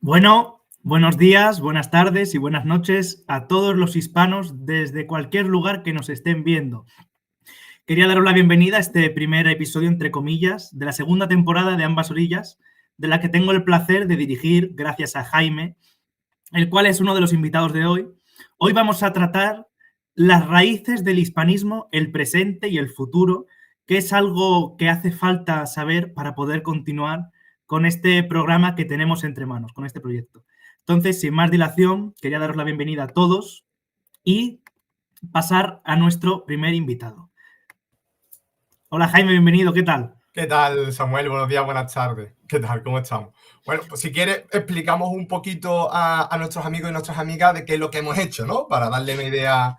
Bueno, buenos días, buenas tardes y buenas noches a todos los hispanos desde cualquier lugar que nos estén viendo. Quería daros la bienvenida a este primer episodio, entre comillas, de la segunda temporada de Ambas Orillas, de la que tengo el placer de dirigir gracias a Jaime, el cual es uno de los invitados de hoy. Hoy vamos a tratar las raíces del hispanismo, el presente y el futuro, que es algo que hace falta saber para poder continuar con este programa que tenemos entre manos, con este proyecto. Entonces, sin más dilación, quería daros la bienvenida a todos y pasar a nuestro primer invitado. Hola Jaime, bienvenido, ¿qué tal? ¿Qué tal, Samuel? Buenos días, buenas tardes. ¿Qué tal? ¿Cómo estamos? Bueno, pues si quieres explicamos un poquito a nuestros amigos y nuestras amigas de qué es lo que hemos hecho, ¿no? Para darle una idea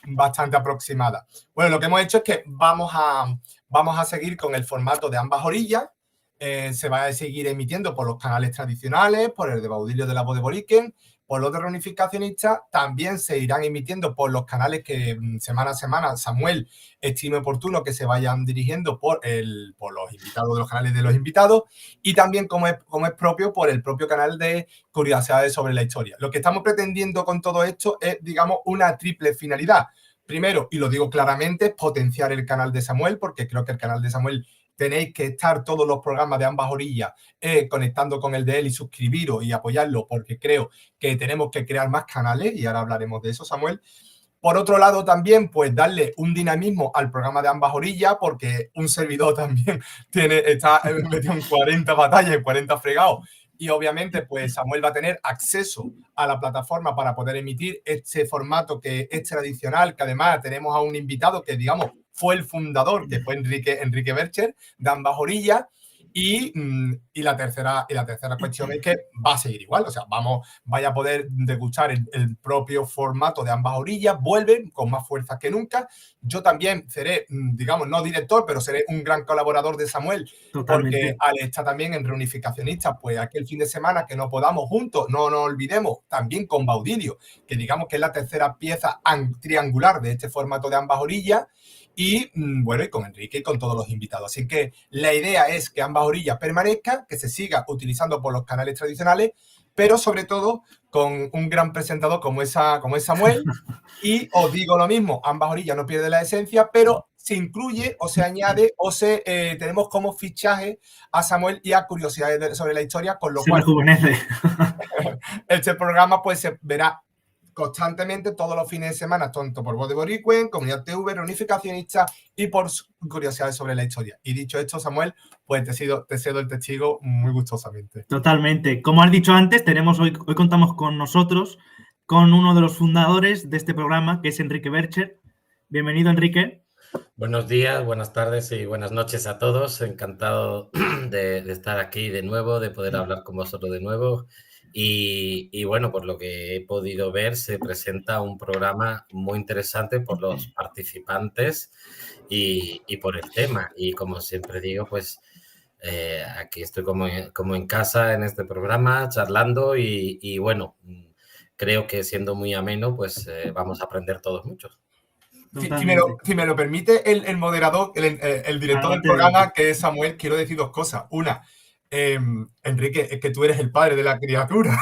bastante aproximada. Bueno, lo que hemos hecho es que vamos a seguir con el formato de Ambas Orillas. Se va a seguir emitiendo por los canales tradicionales, por el de Baudilio de la Voz de Boriquen, por los de Reunificacionistas. También se irán emitiendo por los canales que semana a semana Samuel estime oportuno que se vayan dirigiendo por los invitados de los canales de los invitados, y también, como es propio, por el propio canal de Curiosidades sobre la Historia. Lo que estamos pretendiendo con todo esto es, digamos, una triple finalidad. Primero, y lo digo claramente, potenciar el canal de Samuel, porque creo que el canal de Samuel tenéis que estar todos los programas de Ambas Orillas conectando con el de él y suscribiros y apoyarlo, porque creo que tenemos que crear más canales, y ahora hablaremos de eso, Samuel. Por otro lado, también, pues darle un dinamismo al programa de Ambas Orillas, porque un servidor también está metido en 40 batallas, en 40 fregados, y obviamente, pues Samuel va a tener acceso a la plataforma para poder emitir este formato que es tradicional, que además tenemos a un invitado que, digamos, fue el fundador, que fue Enrique Bercher, de Ambas Orillas. Y la tercera cuestión es que va a seguir igual, o sea, vaya a poder degustar el propio formato de Ambas Orillas, vuelven con más fuerza que nunca. Yo también seré, digamos, no director, pero seré un gran colaborador de Samuel. Totalmente. Porque al estar también en Reunificacionistas, pues aquel fin de semana que no podamos juntos, no nos olvidemos, también con Baudilio, que digamos que es la tercera pieza triangular de este formato de Ambas Orillas. Y bueno, y con Enrique y con todos los invitados. Así que la idea es que Ambas Orillas permanezca, que se siga utilizando por los canales tradicionales, pero sobre todo con un gran presentador como es Samuel. Y os digo lo mismo, Ambas Orillas no pierde la esencia, pero se incluye o se añade o tenemos como fichaje a Samuel y a Curiosidades sobre la Historia, con lo cual rejuvenece. Este programa pues se verá constantemente todos los fines de semana, tanto por Voz de Boriquen, Comunidad TV, Reunificacionista y por Curiosidades sobre la Historia. Y dicho esto, Samuel, pues te cedo el testigo muy gustosamente. Totalmente. Como has dicho antes, hoy contamos con nosotros, con uno de los fundadores de este programa, que es Enrique Bercher. Bienvenido, Enrique. Buenos días, buenas tardes y buenas noches a todos. Encantado de estar aquí de nuevo, de poder hablar con vosotros de nuevo. Y bueno, por lo que he podido ver, se presenta un programa muy interesante por los participantes y por el tema. Y como siempre digo, pues aquí estoy como en casa en este programa, charlando y bueno, creo que siendo muy ameno, pues vamos a aprender todos mucho. Si me lo permite el moderador, el director del programa, que es Samuel, quiero decir dos cosas. Una, Enrique, es que tú eres el padre de la criatura.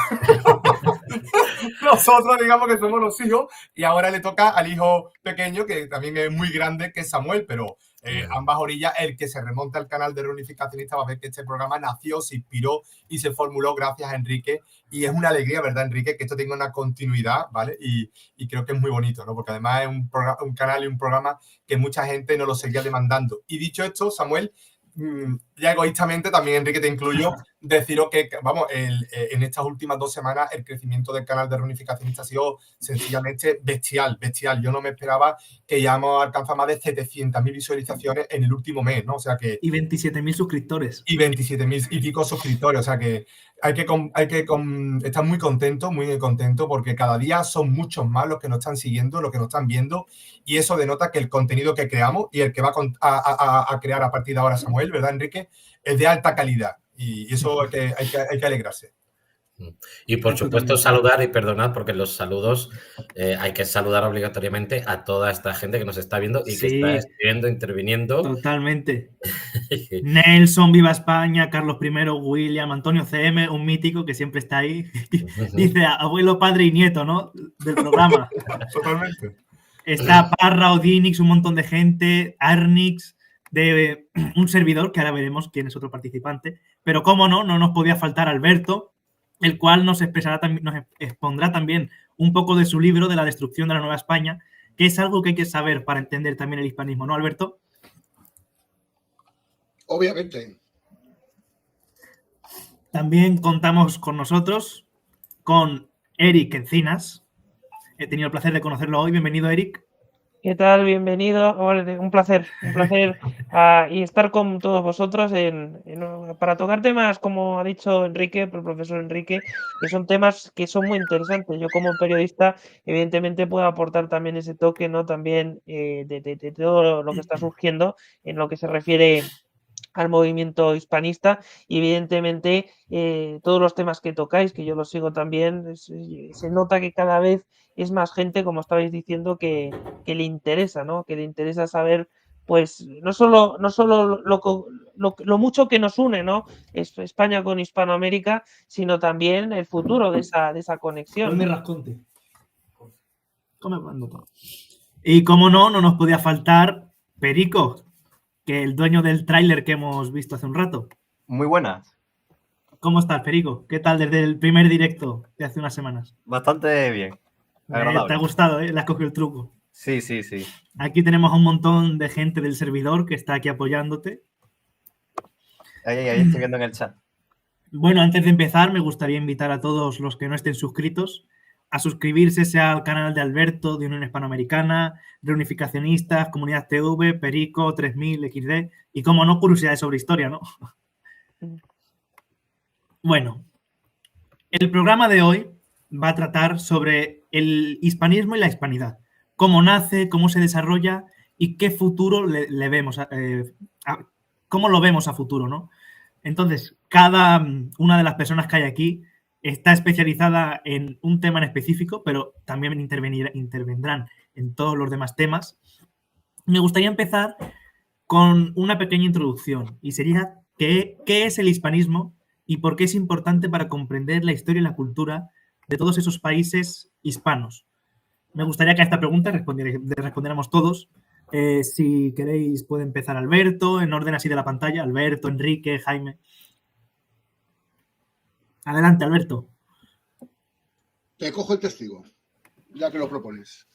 Nosotros digamos que somos los hijos, y ahora le toca al hijo pequeño, que también es muy grande, que es Samuel, pero Ambas Orillas, el que se remonta al canal de Reunificacionista, va a ver que este programa nació, se inspiró y se formuló gracias a Enrique, y es una alegría, ¿verdad, Enrique?, que esto tenga una continuidad, ¿vale? Y creo que es muy bonito, ¿no? Porque además es un canal y un programa que mucha gente nos lo seguía demandando. Y dicho esto, Samuel, ya egoístamente, también Enrique te incluyo, deciros que, vamos, en estas últimas 2 semanas el crecimiento del canal de Reunificacionista ha sido sencillamente bestial. Yo no me esperaba que ya hemos alcanzado más de 700.000 visualizaciones en el último mes, ¿no? O sea que... Y 27.000 suscriptores. Y 27.000 y pico suscriptores, o sea que hay que estar muy contento, porque cada día son muchos más los que nos están siguiendo, los que nos están viendo, y eso denota que el contenido que creamos y el que va a crear a partir de ahora Samuel, ¿verdad, Enrique?, es de alta calidad, y eso hay que alegrarse. Y por supuesto saludar y perdonad porque los saludos hay que saludar obligatoriamente a toda esta gente que nos está viendo y que está escribiendo, interviniendo. Totalmente. Nelson, Viva España, Carlos I, William, Antonio CM, un mítico que siempre está ahí. Dice abuelo, padre y nieto, ¿no? Del programa. Totalmente. Está Parra, Odinix, un montón de gente, Arnix, de un servidor, que ahora veremos quién es otro participante. Pero cómo no nos podía faltar Alberto, el cual nos expondrá también un poco de su libro de la destrucción de la Nueva España, que es algo que hay que saber para entender también el hispanismo, ¿no, Alberto? Obviamente. También contamos con nosotros, con Eric Encinas. He tenido el placer de conocerlo hoy. Bienvenido, Eric. ¿Qué tal? Bienvenido. Un placer y estar con todos vosotros para tocar temas, como ha dicho Enrique, el profesor Enrique, que son temas que son muy interesantes. Yo como periodista, evidentemente, puedo aportar también ese toque, ¿no? También de todo lo que está surgiendo en lo que se refiere al movimiento hispanista y evidentemente todos los temas que tocáis, que yo los sigo también, se nota que cada vez es más gente, como estabais diciendo, que le interesa, ¿no? Que le interesa saber, pues, no solo lo mucho que nos une, ¿no? España con Hispanoamérica, sino también el futuro de esa conexión. Y como no nos podía faltar Perico, que el dueño del tráiler que hemos visto hace un rato. Muy buenas. ¿Cómo estás, Perico? ¿Qué tal desde el primer directo de hace unas semanas? Bastante bien. Agradable. ¿Te ha gustado, Le has cogido el truco. Sí. Aquí tenemos a un montón de gente del servidor que está aquí apoyándote. Ahí estoy viendo en el chat. Bueno, antes de empezar, me gustaría invitar a todos los que no estén suscritos a suscribirse, sea al canal de Alberto, de Unión Hispanoamericana, Reunificacionistas, Comunidad TV, Perico, 3000, XD y, como no, curiosidades sobre historia, ¿no? Bueno, el programa de hoy va a tratar sobre el hispanismo y la hispanidad. Cómo nace, cómo se desarrolla y qué futuro le vemos, cómo lo vemos a futuro, ¿no? Entonces, cada una de las personas que hay aquí está especializada en un tema en específico, pero también intervendrán en todos los demás temas. Me gustaría empezar con una pequeña introducción y sería ¿qué es el hispanismo y por qué es importante para comprender la historia y la cultura de todos esos países hispanos? Me gustaría que a esta pregunta respondiéramos todos. Si queréis puede empezar Alberto, en orden así de la pantalla. Alberto, Enrique, Jaime. Adelante, Alberto. Te cojo el testigo, ya que lo propones.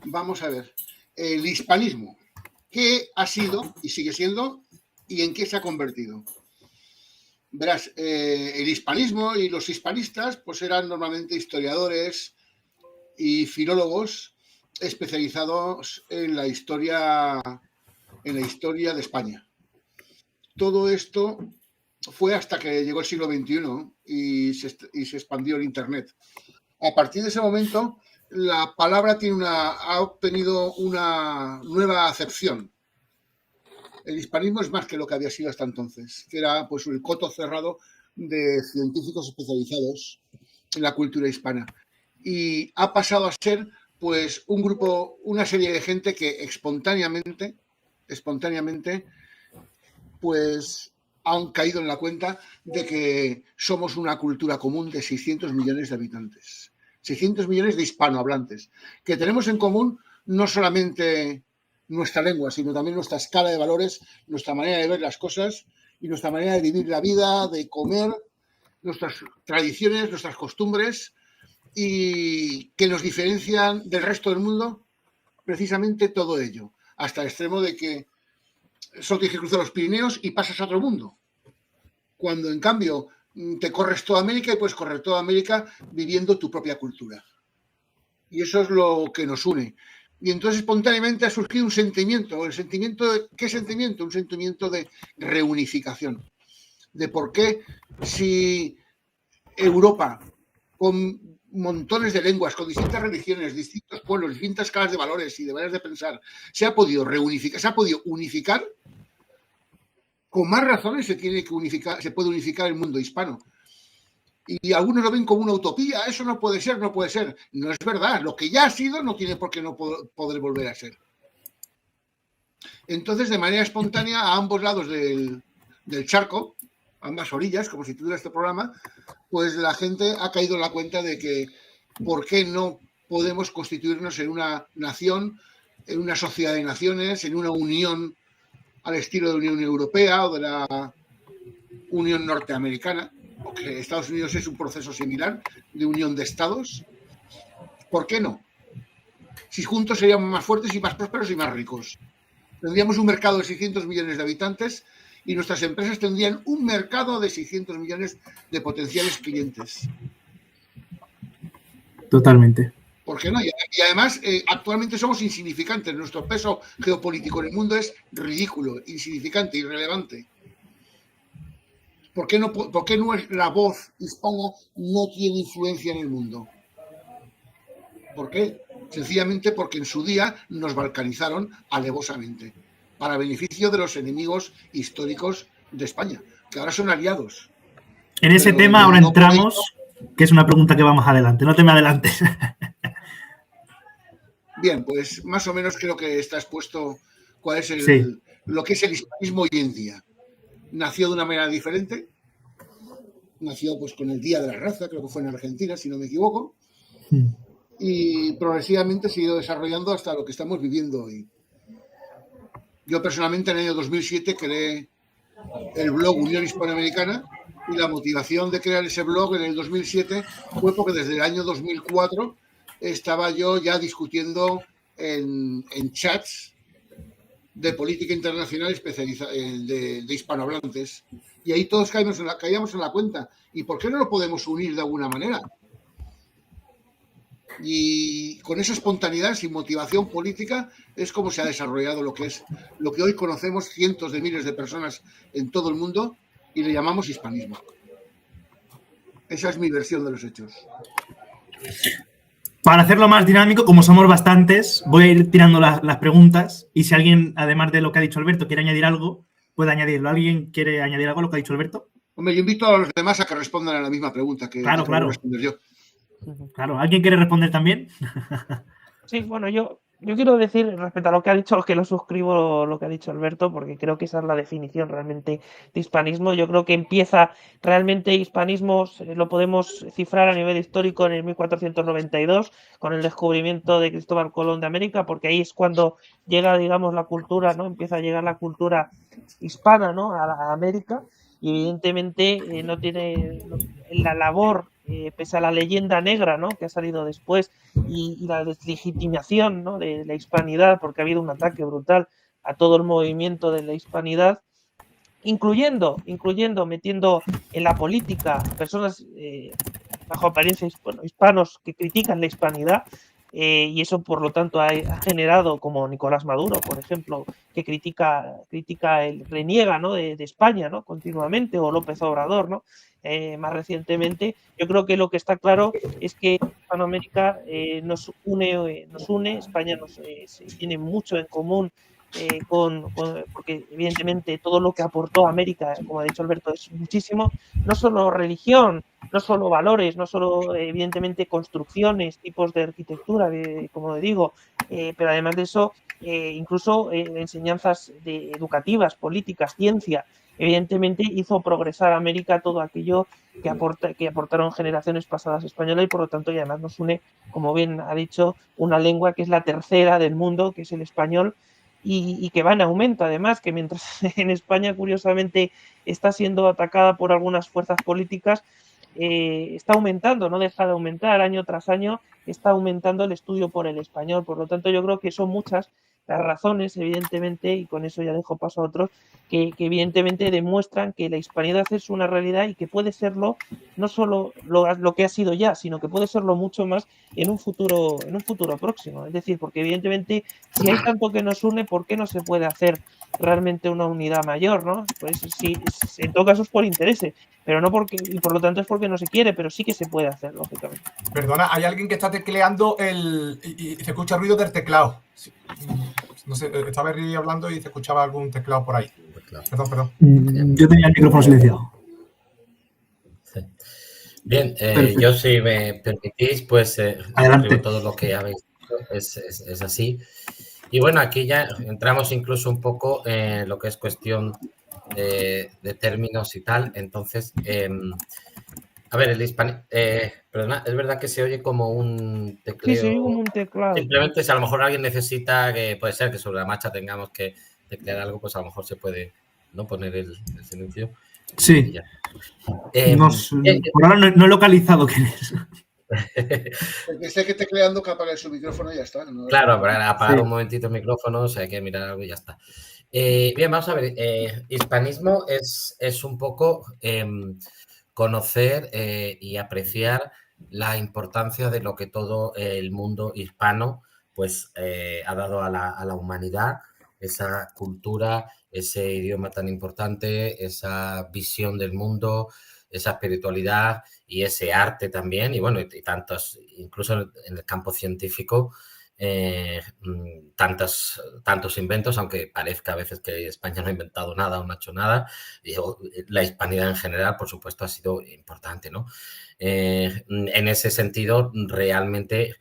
Vamos a ver. El hispanismo. ¿Qué ha sido y sigue siendo y en qué se ha convertido? Verás, el hispanismo y los hispanistas pues eran normalmente historiadores y filólogos especializados en la historia de España. Todo esto fue hasta que llegó el siglo XXI y se expandió el Internet. A partir de ese momento, la palabra ha obtenido una nueva acepción. El hispanismo es más que lo que había sido hasta entonces, que era pues el coto cerrado de científicos especializados en la cultura hispana. Y ha pasado a ser pues un grupo, una serie de gente que espontáneamente, pues han caído en la cuenta de que somos una cultura común de 600 millones de habitantes, 600 millones de hispanohablantes, que tenemos en común no solamente nuestra lengua, sino también nuestra escala de valores, nuestra manera de ver las cosas y nuestra manera de vivir la vida, de comer, nuestras tradiciones, nuestras costumbres, y que nos diferencian del resto del mundo, precisamente todo ello, hasta el extremo de que solo tienes que cruzar los Pirineos y pasas a otro mundo. Cuando, en cambio, te corres toda América y puedes correr toda América viviendo tu propia cultura. Y eso es lo que nos une. Y entonces, espontáneamente, ha surgido un sentimiento. ¿Qué sentimiento? Un sentimiento de reunificación. De por qué, si Europa, con montones de lenguas, con distintas religiones, distintos pueblos, distintas escalas de valores y de maneras de pensar, se ha podido unificar, con más razones se puede unificar el mundo hispano. Y algunos lo ven como una utopía, eso no puede ser, no puede ser. No es verdad, lo que ya ha sido no tiene por qué no poder volver a ser. Entonces, de manera espontánea, a ambos lados del charco, ambas orillas, como si tuviera este programa, pues la gente ha caído en la cuenta de que por qué no podemos constituirnos en una nación, en una sociedad de naciones, en una unión al estilo de la Unión Europea o de la Unión Norteamericana, porque Estados Unidos es un proceso similar de unión de estados. ¿Por qué no? Si juntos seríamos más fuertes y más prósperos y más ricos. Tendríamos un mercado de 600 millones de habitantes y nuestras empresas tendrían un mercado de 600 millones de potenciales clientes. Totalmente. ¿Por qué no? Y además, actualmente somos insignificantes. Nuestro peso geopolítico en el mundo es ridículo, insignificante, irrelevante. ¿Por qué la voz hispana no tiene influencia en el mundo? ¿Por qué? Sencillamente porque en su día nos balcanizaron alevosamente, para beneficio de los enemigos históricos de España, que ahora son aliados. En ese tema ahora entramos, que es una pregunta que va más adelante. No te me adelantes. Bien, pues más o menos creo que está expuesto cuál es lo que es el hispanismo hoy en día. Nació de una manera diferente. Nació pues con el Día de la Raza, creo que fue en Argentina, si no me equivoco. Y progresivamente se ha ido desarrollando hasta lo que estamos viviendo hoy. Yo personalmente en el año 2007 creé el blog Unión Hispanoamericana y la motivación de crear ese blog en el 2007 fue porque desde el año 2004 estaba yo ya discutiendo en chats de política internacional de hispanohablantes. Y ahí todos caíamos en la cuenta. ¿Y por qué no lo podemos unir de alguna manera? Y con esa espontaneidad, sin motivación política, es como se ha desarrollado lo que hoy conocemos cientos de miles de personas en todo el mundo y le llamamos hispanismo. Esa es mi versión de los hechos. Para hacerlo más dinámico, como somos bastantes, voy a ir tirando las preguntas y si alguien, además de lo que ha dicho Alberto, quiere añadir algo, puede añadirlo. ¿Alguien quiere añadir algo a lo que ha dicho Alberto? Hombre, yo invito a los demás a que respondan a la misma pregunta que claro. responder yo. Claro, ¿alguien quiere responder también? Sí, bueno, yo quiero decir respecto a lo que ha dicho, que lo suscribo lo que ha dicho Alberto, porque creo que esa es la definición realmente de hispanismo. Yo creo que empieza realmente hispanismo, lo podemos cifrar a nivel histórico en el 1492, con el descubrimiento de Cristóbal Colón de América, porque ahí es cuando llega, digamos, la cultura, ¿no? Empieza a llegar la cultura hispana, ¿no? A América, y evidentemente no tiene la labor, pese a la leyenda negra, ¿no? Que ha salido después, y la deslegitimación, ¿no? De la hispanidad, porque ha habido un ataque brutal a todo el movimiento de la hispanidad, incluyendo metiendo en la política personas bajo apariencia hispanos que critican la hispanidad, y eso por lo tanto ha generado, como Nicolás Maduro, por ejemplo, que reniega, ¿no? de España, ¿no? continuamente, o López Obrador, ¿no? Más recientemente. Yo creo que lo que está claro es que Hispanoamérica nos une, España tiene mucho en común, porque evidentemente todo lo que aportó América, como ha dicho Alberto, es muchísimo, no solo religión, no solo valores, no solo evidentemente construcciones, tipos de arquitectura, como digo, pero además de eso, incluso enseñanzas educativas, políticas, ciencia. Evidentemente hizo progresar a América todo aquello que aportaron generaciones pasadas españolas, y por lo tanto, y además nos une, como bien ha dicho, una lengua que es la tercera del mundo, que es el español, y que va en aumento, además, que mientras en España, curiosamente, está siendo atacada por algunas fuerzas políticas, está aumentando, no deja de aumentar año tras año, está aumentando el estudio por el español. Por lo tanto, yo creo que son muchas las razones, evidentemente, y con eso ya dejo paso a otros, que evidentemente demuestran que la hispanidad es una realidad y que puede serlo no solo lo que ha sido ya, sino que puede serlo mucho más en un futuro próximo. Es decir, porque evidentemente si hay tanto que nos une, ¿por qué no se puede hacer realmente una unidad mayor, ¿no? Pues sí, en todo caso es por intereses, pero no porque, y por lo tanto es porque no se quiere, pero sí que se puede hacer, lógicamente. Perdona, hay alguien que está tecleando y se escucha ruido del teclado. Sí. No sé, estaba Riri hablando y se escuchaba algún teclado por ahí. Perdón. Yo tenía el micrófono silenciado. Sí. Bien, Perfecto. yo si me permitís, pues Adelante. suscribo todo lo que habéis dicho, es así. Y bueno, aquí ya entramos incluso un poco en lo que es cuestión de términos y tal. Entonces, a ver, el hispano, perdona, es verdad que se oye como un Sí, se oye tecleo. como un teclado. Simplemente si a lo mejor alguien necesita, que puede ser que sobre la marcha tengamos que teclear algo, pues a lo mejor se puede no poner el silencio y Sí, ya. por ahora no he localizado quién es. El que esté tecleando que apague su micrófono y ya está. No Claro, apagar Sí. un momentito el micrófono, o sea, hay que mirar algo y ya está. Bien, vamos a ver. Hispanismo es un poco conocer y apreciar la importancia de lo que todo el mundo hispano pues ha dado a la humanidad, esa cultura, ese idioma tan importante, esa visión del mundo, esa espiritualidad y ese arte también, y bueno, y tantos, incluso en el campo científico, tantos inventos, aunque parezca a veces que España no ha inventado nada o no ha hecho nada, la hispanidad en general, por supuesto, ha sido importante, ¿no? En ese sentido, realmente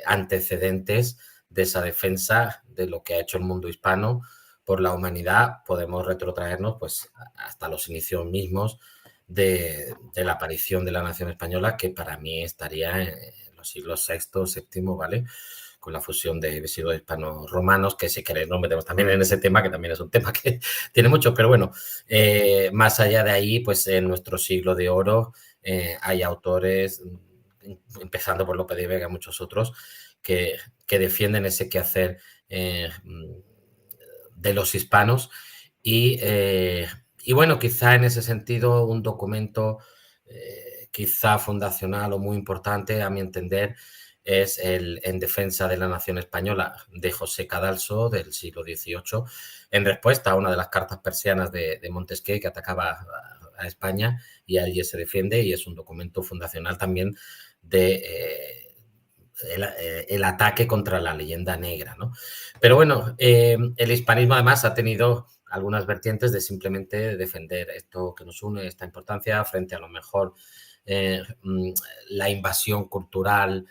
antecedentes de esa defensa de lo que ha hecho el mundo hispano por la humanidad, podemos retrotraernos pues hasta los inicios mismos de la aparición de la nación española, que para mí estaría en los siglos VI, VII, ¿vale? Con la fusión de siglos hispano-romanos, que si queréis nos metemos también en ese tema, que también es un tema que tiene mucho, pero bueno, más allá de ahí, pues en nuestro siglo de oro hay autores, empezando por Lope de Vega y muchos otros, que defienden ese quehacer de los hispanos y bueno, quizá en ese sentido un documento quizá fundacional o muy importante, a mi entender, es el En defensa de la nación española de José Cadalso del siglo XVIII, en respuesta a una de las cartas persianas de Montesquieu que atacaba a España, y allí se defiende, y es un documento fundacional también de el ataque contra la leyenda negra, ¿no? Pero bueno, el hispanismo además ha tenido algunas vertientes de simplemente defender esto que nos une, esta importancia, frente a lo mejor la invasión cultural,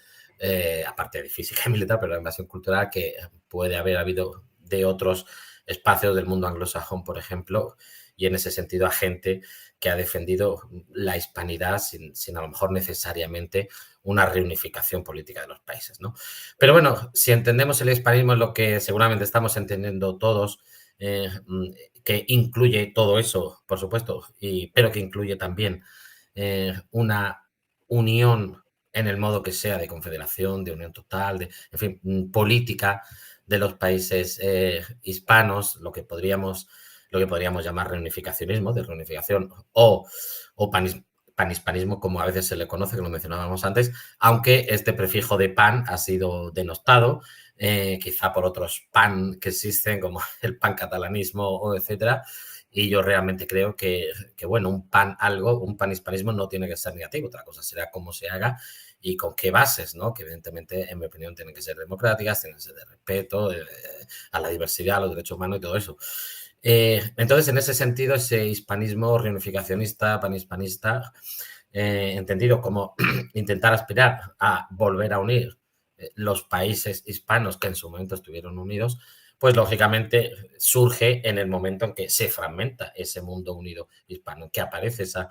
aparte de física y militar, pero la invasión cultural que puede haber habido de otros espacios del mundo anglosajón, por ejemplo, y en ese sentido a gente que ha defendido la hispanidad sin a lo mejor necesariamente una reunificación política de los países, ¿no? Pero bueno, si entendemos el hispanismo en lo que seguramente estamos entendiendo todos, que incluye todo eso, por supuesto, pero que incluye también una unión en el modo que sea de confederación, de unión total, en fin, política de los países hispanos, lo que podríamos llamar reunificacionismo, de reunificación o panhispanismo, como a veces se le conoce, que lo mencionábamos antes, aunque este prefijo de pan ha sido denostado, quizá por otros pan que existen, como el pancatalanismo o etcétera, y yo realmente creo que bueno, un panhispanismo no tiene que ser negativo, otra cosa será cómo se haga y con qué bases, ¿no? Que evidentemente, en mi opinión, tienen que ser democráticas, tienen que ser de respeto a la diversidad, a los derechos humanos y todo eso. Entonces, en ese sentido, ese hispanismo reunificacionista, panhispanista, entendido como intentar aspirar a volver a unir los países hispanos que en su momento estuvieron unidos, pues lógicamente surge en el momento en que se fragmenta ese mundo unido hispano, en que aparece esa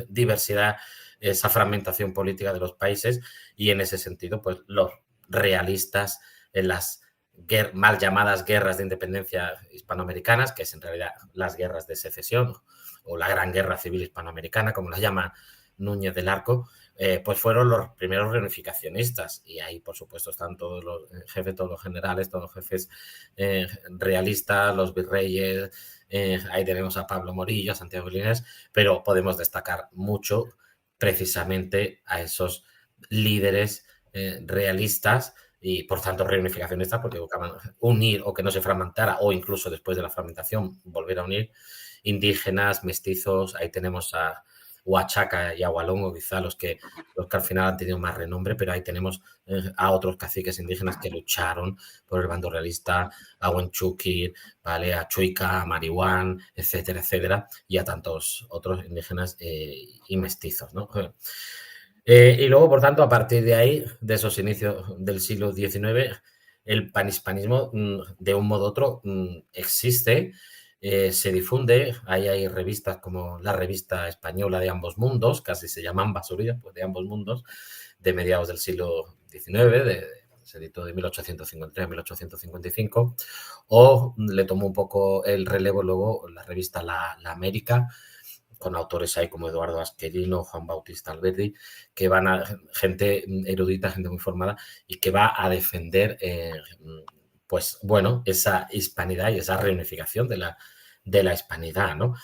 diversidad, esa fragmentación política de los países, y en ese sentido, pues los realistas en las mal llamadas guerras de independencia hispanoamericanas, que es en realidad las guerras de secesión o la Gran Guerra Civil Hispanoamericana, como la llama Núñez del Arco, pues fueron los primeros reunificacionistas, y ahí por supuesto están todos los jefes, todos los generales, todos los jefes realistas, los virreyes, ahí tenemos a Pablo Morillo, a Santiago Linares, pero podemos destacar mucho precisamente a esos líderes realistas y por tanto reunificacionistas, porque buscaban unir o que no se fragmentara, o incluso después de la fragmentación volver a unir indígenas, mestizos. Ahí tenemos a Huachaca y Agualongo, quizá los que al final han tenido más renombre, pero ahí tenemos a otros caciques indígenas que lucharon por el bando realista, a Huenchuquir, ¿vale? A Chuica, a Marihuán, etcétera, etcétera, y a tantos otros indígenas y mestizos, ¿no? Y luego, por tanto, a partir de ahí, de esos inicios del siglo XIX, el panhispanismo, de un modo u otro, existe, se difunde. Ahí hay revistas como la revista española de Ambos Mundos, casi se llaman basurillas, pues de Ambos Mundos, de mediados del siglo XIX, se editó de 1853 a 1855, o le tomó un poco el relevo luego la revista La América, con autores ahí como Eduardo Asquerino, Juan Bautista Alberdi, que van a gente erudita, gente muy formada, y que va a defender, pues bueno, esa hispanidad y esa reunificación de la hispanidad, ¿no?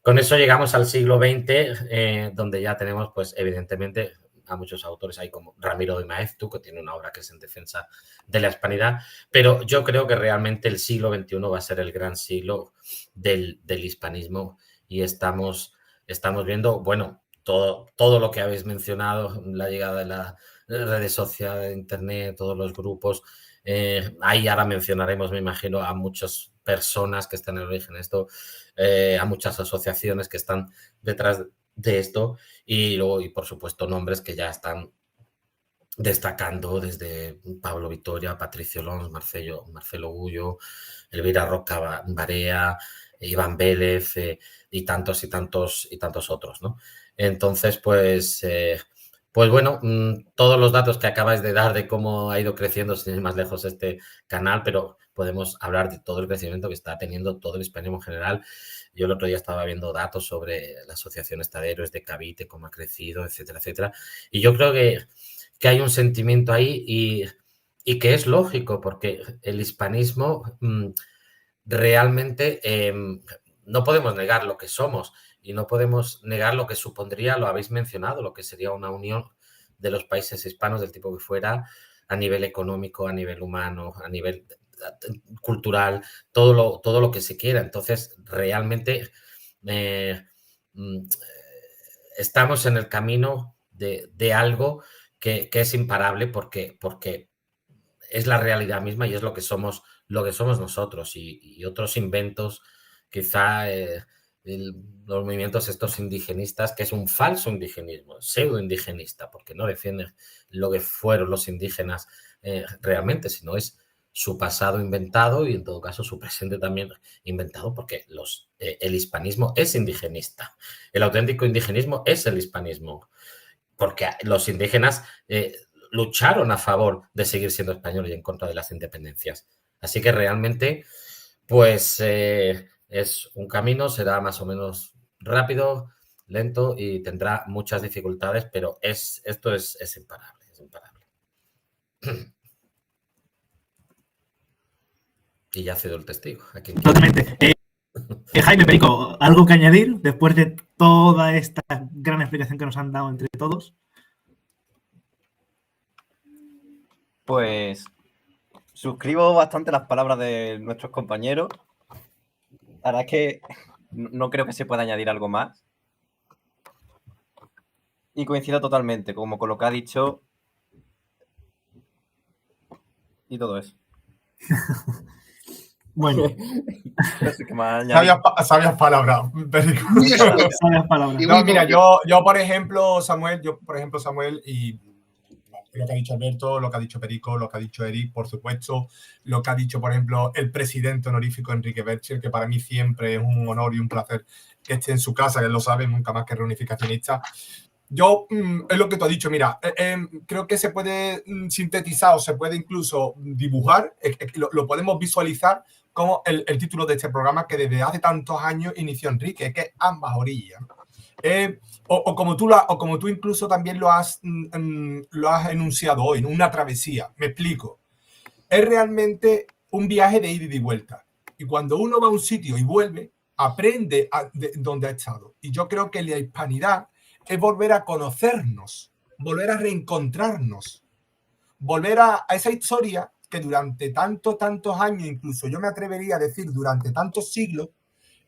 Con eso llegamos al siglo XX, donde ya tenemos, pues evidentemente, a muchos autores ahí como Ramiro de Maeztu, que tiene una obra que es en defensa de la hispanidad, pero yo creo que realmente el siglo XXI va a ser el gran siglo del hispanismo, y estamos viendo, bueno, todo lo que habéis mencionado, la llegada de las redes sociales, de internet, todos los grupos. Ahí ahora mencionaremos, me imagino, a muchas personas que están en el origen de esto, a muchas asociaciones que están detrás de esto, y luego, y por supuesto, nombres que ya están destacando, desde Pablo Vitoria, Patricio Lons, Marcelo Gullo, Elvira Roca Barea, Iván Vélez, y tantos otros, ¿no? Entonces, pues bueno, todos los datos que acabáis de dar de cómo ha ido creciendo, sin ir más lejos, este canal, pero podemos hablar de todo el crecimiento que está teniendo todo el hispanismo en general. Yo el otro día estaba viendo datos sobre la asociación esta de héroes de Cavite, cómo ha crecido, etcétera, etcétera. Y yo creo que hay un sentimiento ahí, y que es lógico, porque el hispanismo realmente no podemos negar lo que somos, y no podemos negar lo que supondría, lo habéis mencionado, lo que sería una unión de los países hispanos del tipo que fuera, a nivel económico, a nivel humano, a nivel cultural, todo lo que se quiera. Entonces, realmente estamos en el camino de algo que es imparable, porque es la realidad misma y es lo que somos nosotros, y otros inventos, quizá los movimientos estos indigenistas, que es un falso indigenismo, pseudo-indigenista, porque no defienden lo que fueron los indígenas realmente, sino es su pasado inventado, y en todo caso su presente también inventado, porque el hispanismo es indigenista. El auténtico indigenismo es el hispanismo, porque los indígenas lucharon a favor de seguir siendo españoles y en contra de las independencias. Así que realmente, pues es un camino, será más o menos rápido, lento, y tendrá muchas dificultades, pero esto es imparable, es imparable. Y ya ha sido el testigo. Totalmente. Jaime, Perico, ¿algo que añadir después de toda esta gran explicación que nos han dado entre todos? Pues suscribo bastante las palabras de nuestros compañeros. La verdad es que no creo que se pueda añadir algo más. Y coincido totalmente, como con lo que ha dicho y todo eso. Bueno. No sé qué más añadir. Sabias palabras, Perico. Sabias palabras. No, mira, yo por ejemplo, Samuel, y lo que ha dicho Alberto, lo que ha dicho Perico, lo que ha dicho Eric, por supuesto, lo que ha dicho, por ejemplo, el presidente honorífico Enrique Bercher, que para mí siempre es un honor y un placer que esté en su casa, que él lo sabe, nunca más que reunificacionista. Yo, es lo que tú has dicho, mira, creo que se puede sintetizar, o se puede incluso dibujar, lo podemos visualizar como el título de este programa, que desde hace tantos años inició Enrique, que es Ambas Orillas. O como tú incluso también lo has enunciado hoy, ¿no? Una travesía. Me explico. Es realmente un viaje de ida y de vuelta. Y cuando uno va a un sitio y vuelve, aprende de donde ha estado. Y yo creo que la hispanidad es volver a conocernos, volver a reencontrarnos, volver a esa historia que durante tantos años, incluso yo me atrevería a decir durante tantos siglos,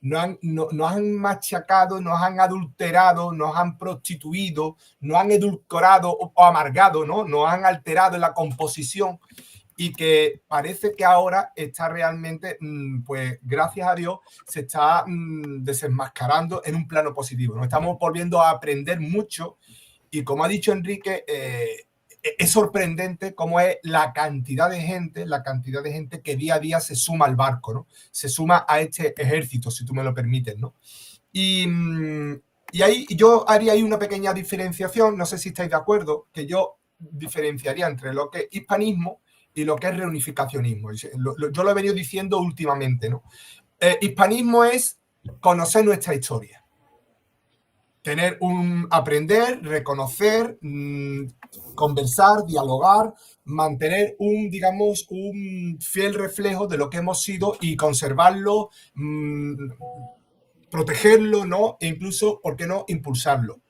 nos han machacado, nos han adulterado, nos han prostituido, nos han edulcorado o amargado, ¿no? Nos han alterado en la composición y que parece que ahora está realmente, pues gracias a Dios, se está desenmascarando en un plano positivo. Nos estamos volviendo a aprender mucho y como ha dicho Enrique, es sorprendente cómo es la cantidad de gente que día a día se suma al barco, ¿no? Se suma a este ejército, si tú me lo permites, ¿no? Y ahí yo haría ahí una pequeña diferenciación, no sé si estáis de acuerdo, que yo diferenciaría entre lo que es hispanismo y lo que es reunificacionismo. Yo lo he venido diciendo últimamente, ¿no? Hispanismo es conocer nuestra historia. Aprender, reconocer, conversar, dialogar, mantener un fiel reflejo de lo que hemos sido y conservarlo, protegerlo, ¿no? E incluso, ¿por qué no?, impulsarlo.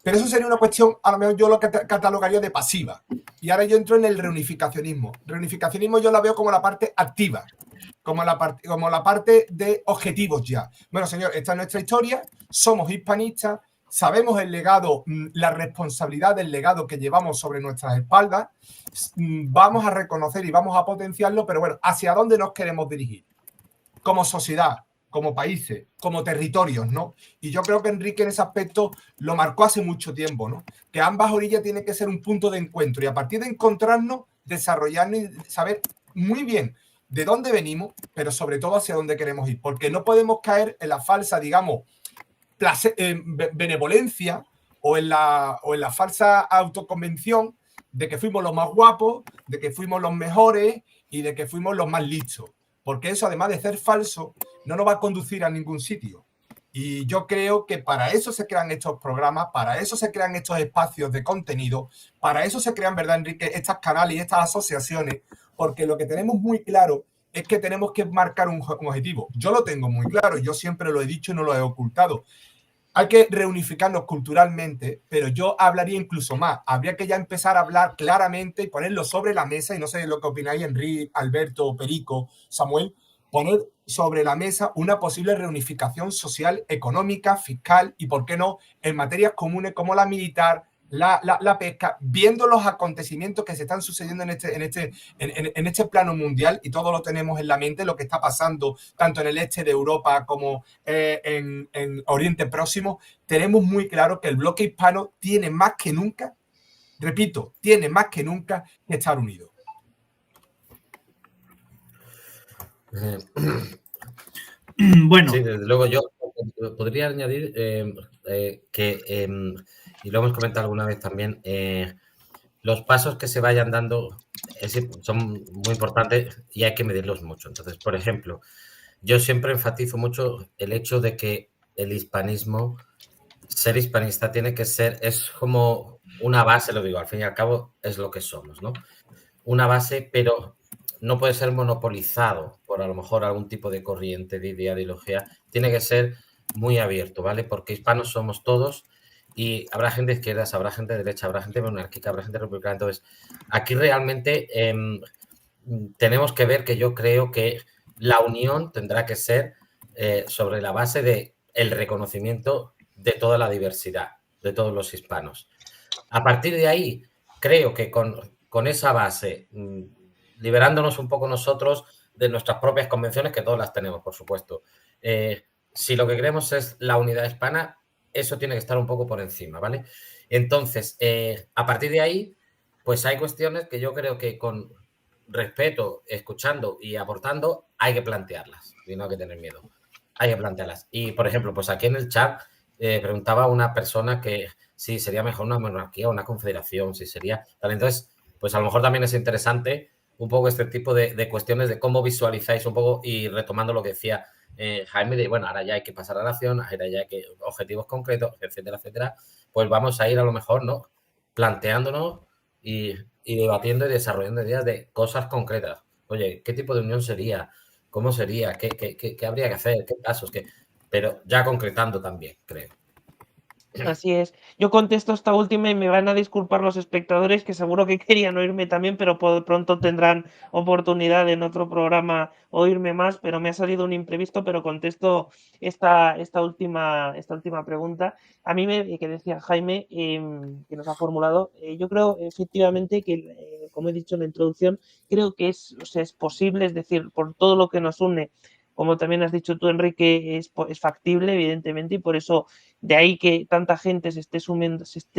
Pero eso sería una cuestión, a lo mejor yo lo catalogaría de pasiva. Y ahora yo entro en el reunificacionismo. Reunificacionismo yo la veo como la parte activa, como la parte de objetivos ya. Bueno, señor, esta es nuestra historia, somos hispanistas, sabemos el legado, la responsabilidad del legado que llevamos sobre nuestras espaldas, vamos a reconocer y vamos a potenciarlo, pero bueno, ¿hacia dónde nos queremos dirigir? Como sociedad, como países, como territorios, ¿no? Y yo creo que Enrique en ese aspecto lo marcó hace mucho tiempo, ¿no? Que ambas orillas tienen que ser un punto de encuentro y a partir de encontrarnos, desarrollarnos y saber muy bien de dónde venimos, pero sobre todo hacia dónde queremos ir, porque no podemos caer en la falsa, digamos, benevolencia o en la falsa autoconvención de que fuimos los más guapos, de que fuimos los mejores y de que fuimos los más listos. Porque eso, además de ser falso, no nos va a conducir a ningún sitio. Y yo creo que para eso se crean estos programas, para eso se crean estos espacios de contenido, para eso se crean, ¿verdad, Enrique?, estas canales y estas asociaciones, porque lo que tenemos muy claro es que tenemos que marcar un objetivo. Yo lo tengo muy claro, yo siempre lo he dicho y no lo he ocultado. Hay que reunificarnos culturalmente, pero yo hablaría incluso más. Habría que ya empezar a hablar claramente y ponerlo sobre la mesa, y no sé lo que opináis, Enrique, Alberto, Perico, Samuel, poner sobre la mesa una posible reunificación social, económica, fiscal y, ¿por qué no?, en materias comunes como la militar, la pesca, viendo los acontecimientos que se están sucediendo en este plano mundial, y todo lo tenemos en la mente, lo que está pasando tanto en el este de Europa como en Oriente Próximo. Tenemos muy claro que el bloque hispano tiene más que nunca, repito, tiene más que nunca que estar unido. Bueno. Sí, desde luego yo podría añadir y lo hemos comentado alguna vez también, los pasos que se vayan dando son muy importantes y hay que medirlos mucho. Entonces, por ejemplo, yo siempre enfatizo mucho el hecho de que el hispanismo, ser hispanista tiene que ser, es como una base, lo digo, al fin y al cabo es lo que somos, ¿no? Una base, pero no puede ser monopolizado por a lo mejor algún tipo de corriente, de ideología. Tiene que ser muy abierto, ¿vale? Porque hispanos somos todos y habrá gente de izquierdas, habrá gente de derecha, habrá gente monárquica, habrá gente republicana. Entonces, aquí realmente tenemos que ver que yo creo que la unión tendrá que ser sobre la base de el reconocimiento de toda la diversidad, de todos los hispanos. A partir de ahí, creo que con esa base, liberándonos un poco nosotros de nuestras propias convenciones, que todas las tenemos, por supuesto. Si lo que queremos es la unidad hispana, eso tiene que estar un poco por encima, ¿vale? Entonces, a partir de ahí, pues hay cuestiones que yo creo que con respeto, escuchando y aportando, hay que plantearlas y no hay que tener miedo. Hay que plantearlas. Y, por ejemplo, pues aquí en el chat preguntaba una persona que si sería mejor una monarquía o una confederación, si sería tal. Entonces, pues a lo mejor también es interesante un poco este tipo de cuestiones de cómo visualizáis un poco y retomando lo que decía Jaime, de bueno, ahora ya hay que pasar a la acción, ahora ya hay que objetivos concretos, etcétera, etcétera. Pues vamos a ir a lo mejor, ¿no?, planteándonos y debatiendo y desarrollando ideas de cosas concretas. Oye, ¿qué tipo de unión sería? ¿Cómo sería? ¿Qué habría que hacer? ¿Qué pasos? Pero ya concretando también, creo. Así es. Yo contesto esta última y me van a disculpar los espectadores que seguro que querían oírme también, pero pronto tendrán oportunidad en otro programa oírme más, pero me ha salido un imprevisto, pero contesto esta última pregunta. A mí que decía Jaime, que nos ha formulado, yo creo efectivamente que, como he dicho en la introducción, creo que o sea, es posible, es decir, por todo lo que nos une, como también has dicho tú, Enrique, es factible, evidentemente, y por eso de ahí que tanta gente se esté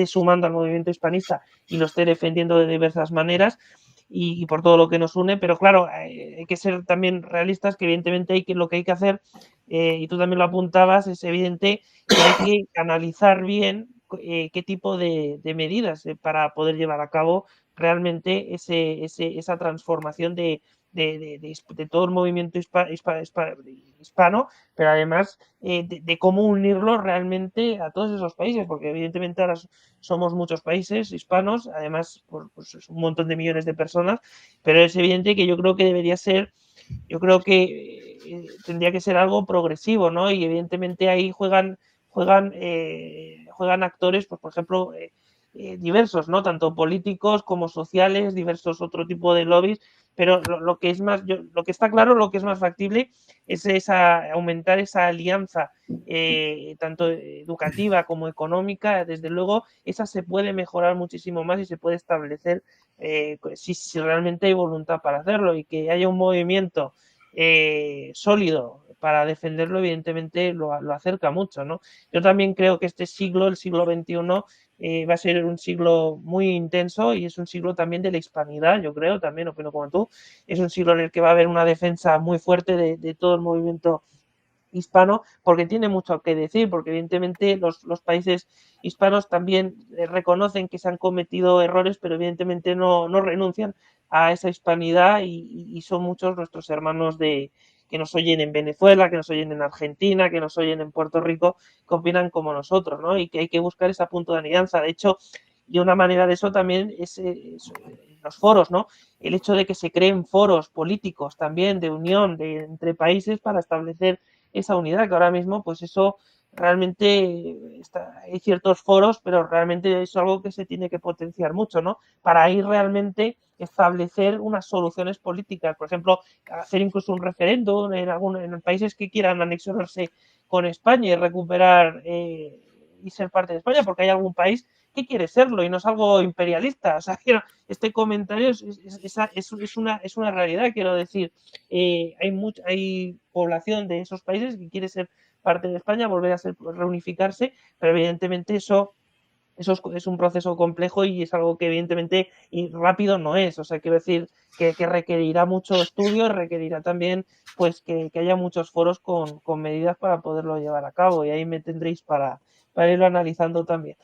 sumando al movimiento hispanista y lo esté defendiendo de diversas maneras y por todo lo que nos une, pero claro, hay que ser también realistas, que evidentemente lo que hay que hacer, y tú también lo apuntabas, es evidente que hay que analizar bien qué tipo de medidas para poder llevar a cabo realmente esa transformación de todo el movimiento hispano, pero además de cómo unirlo realmente a todos esos países, porque evidentemente ahora somos muchos países hispanos, además pues es un montón de millones de personas, pero es evidente que yo creo que debería ser, yo creo que tendría que ser algo progresivo, ¿no? Y evidentemente ahí juegan actores, pues por ejemplo, diversos, ¿no? Tanto políticos como sociales, diversos otro tipo de lobbies, pero lo que es más, lo que está claro, lo que es más factible es aumentar esa alianza, tanto educativa como económica. Desde luego, esa se puede mejorar muchísimo más y se puede establecer si realmente hay voluntad para hacerlo, y que haya un movimiento sólido para defenderlo, evidentemente lo acerca mucho, ¿no? Yo también creo que este siglo, el siglo XXI, va a ser un siglo muy intenso y es un siglo también de la hispanidad, yo creo, también opino como tú. Es un siglo en el que va a haber una defensa muy fuerte de todo el movimiento hispano, porque tiene mucho que decir, porque evidentemente los países hispanos también reconocen que se han cometido errores, pero evidentemente no renuncian a esa hispanidad, y son muchos nuestros hermanos que nos oyen en Venezuela, que nos oyen en Argentina, que nos oyen en Puerto Rico, que opinan como nosotros, ¿no? Y que hay que buscar ese punto de alianza. De hecho, y una manera de eso también es los foros, ¿no? El hecho de que se creen foros políticos también de unión entre países para establecer esa unidad, que ahora mismo, pues eso realmente hay ciertos foros, pero realmente es algo que se tiene que potenciar mucho, ¿no? Para ahí realmente establecer unas soluciones políticas, por ejemplo, hacer incluso un referéndum en países que quieran anexionarse con España y recuperar y ser parte de España, porque hay algún país que quiere serlo y no es algo imperialista. O sea, este comentario es una realidad, quiero decir. Hay población de esos países que quiere ser parte de España, volver a reunificarse, pero evidentemente eso es un proceso complejo y es algo que evidentemente y rápido no es. O sea, quiero decir que requerirá mucho estudio y requerirá también pues que haya muchos foros con medidas para poderlo llevar a cabo, y ahí me tendréis para irlo analizando también.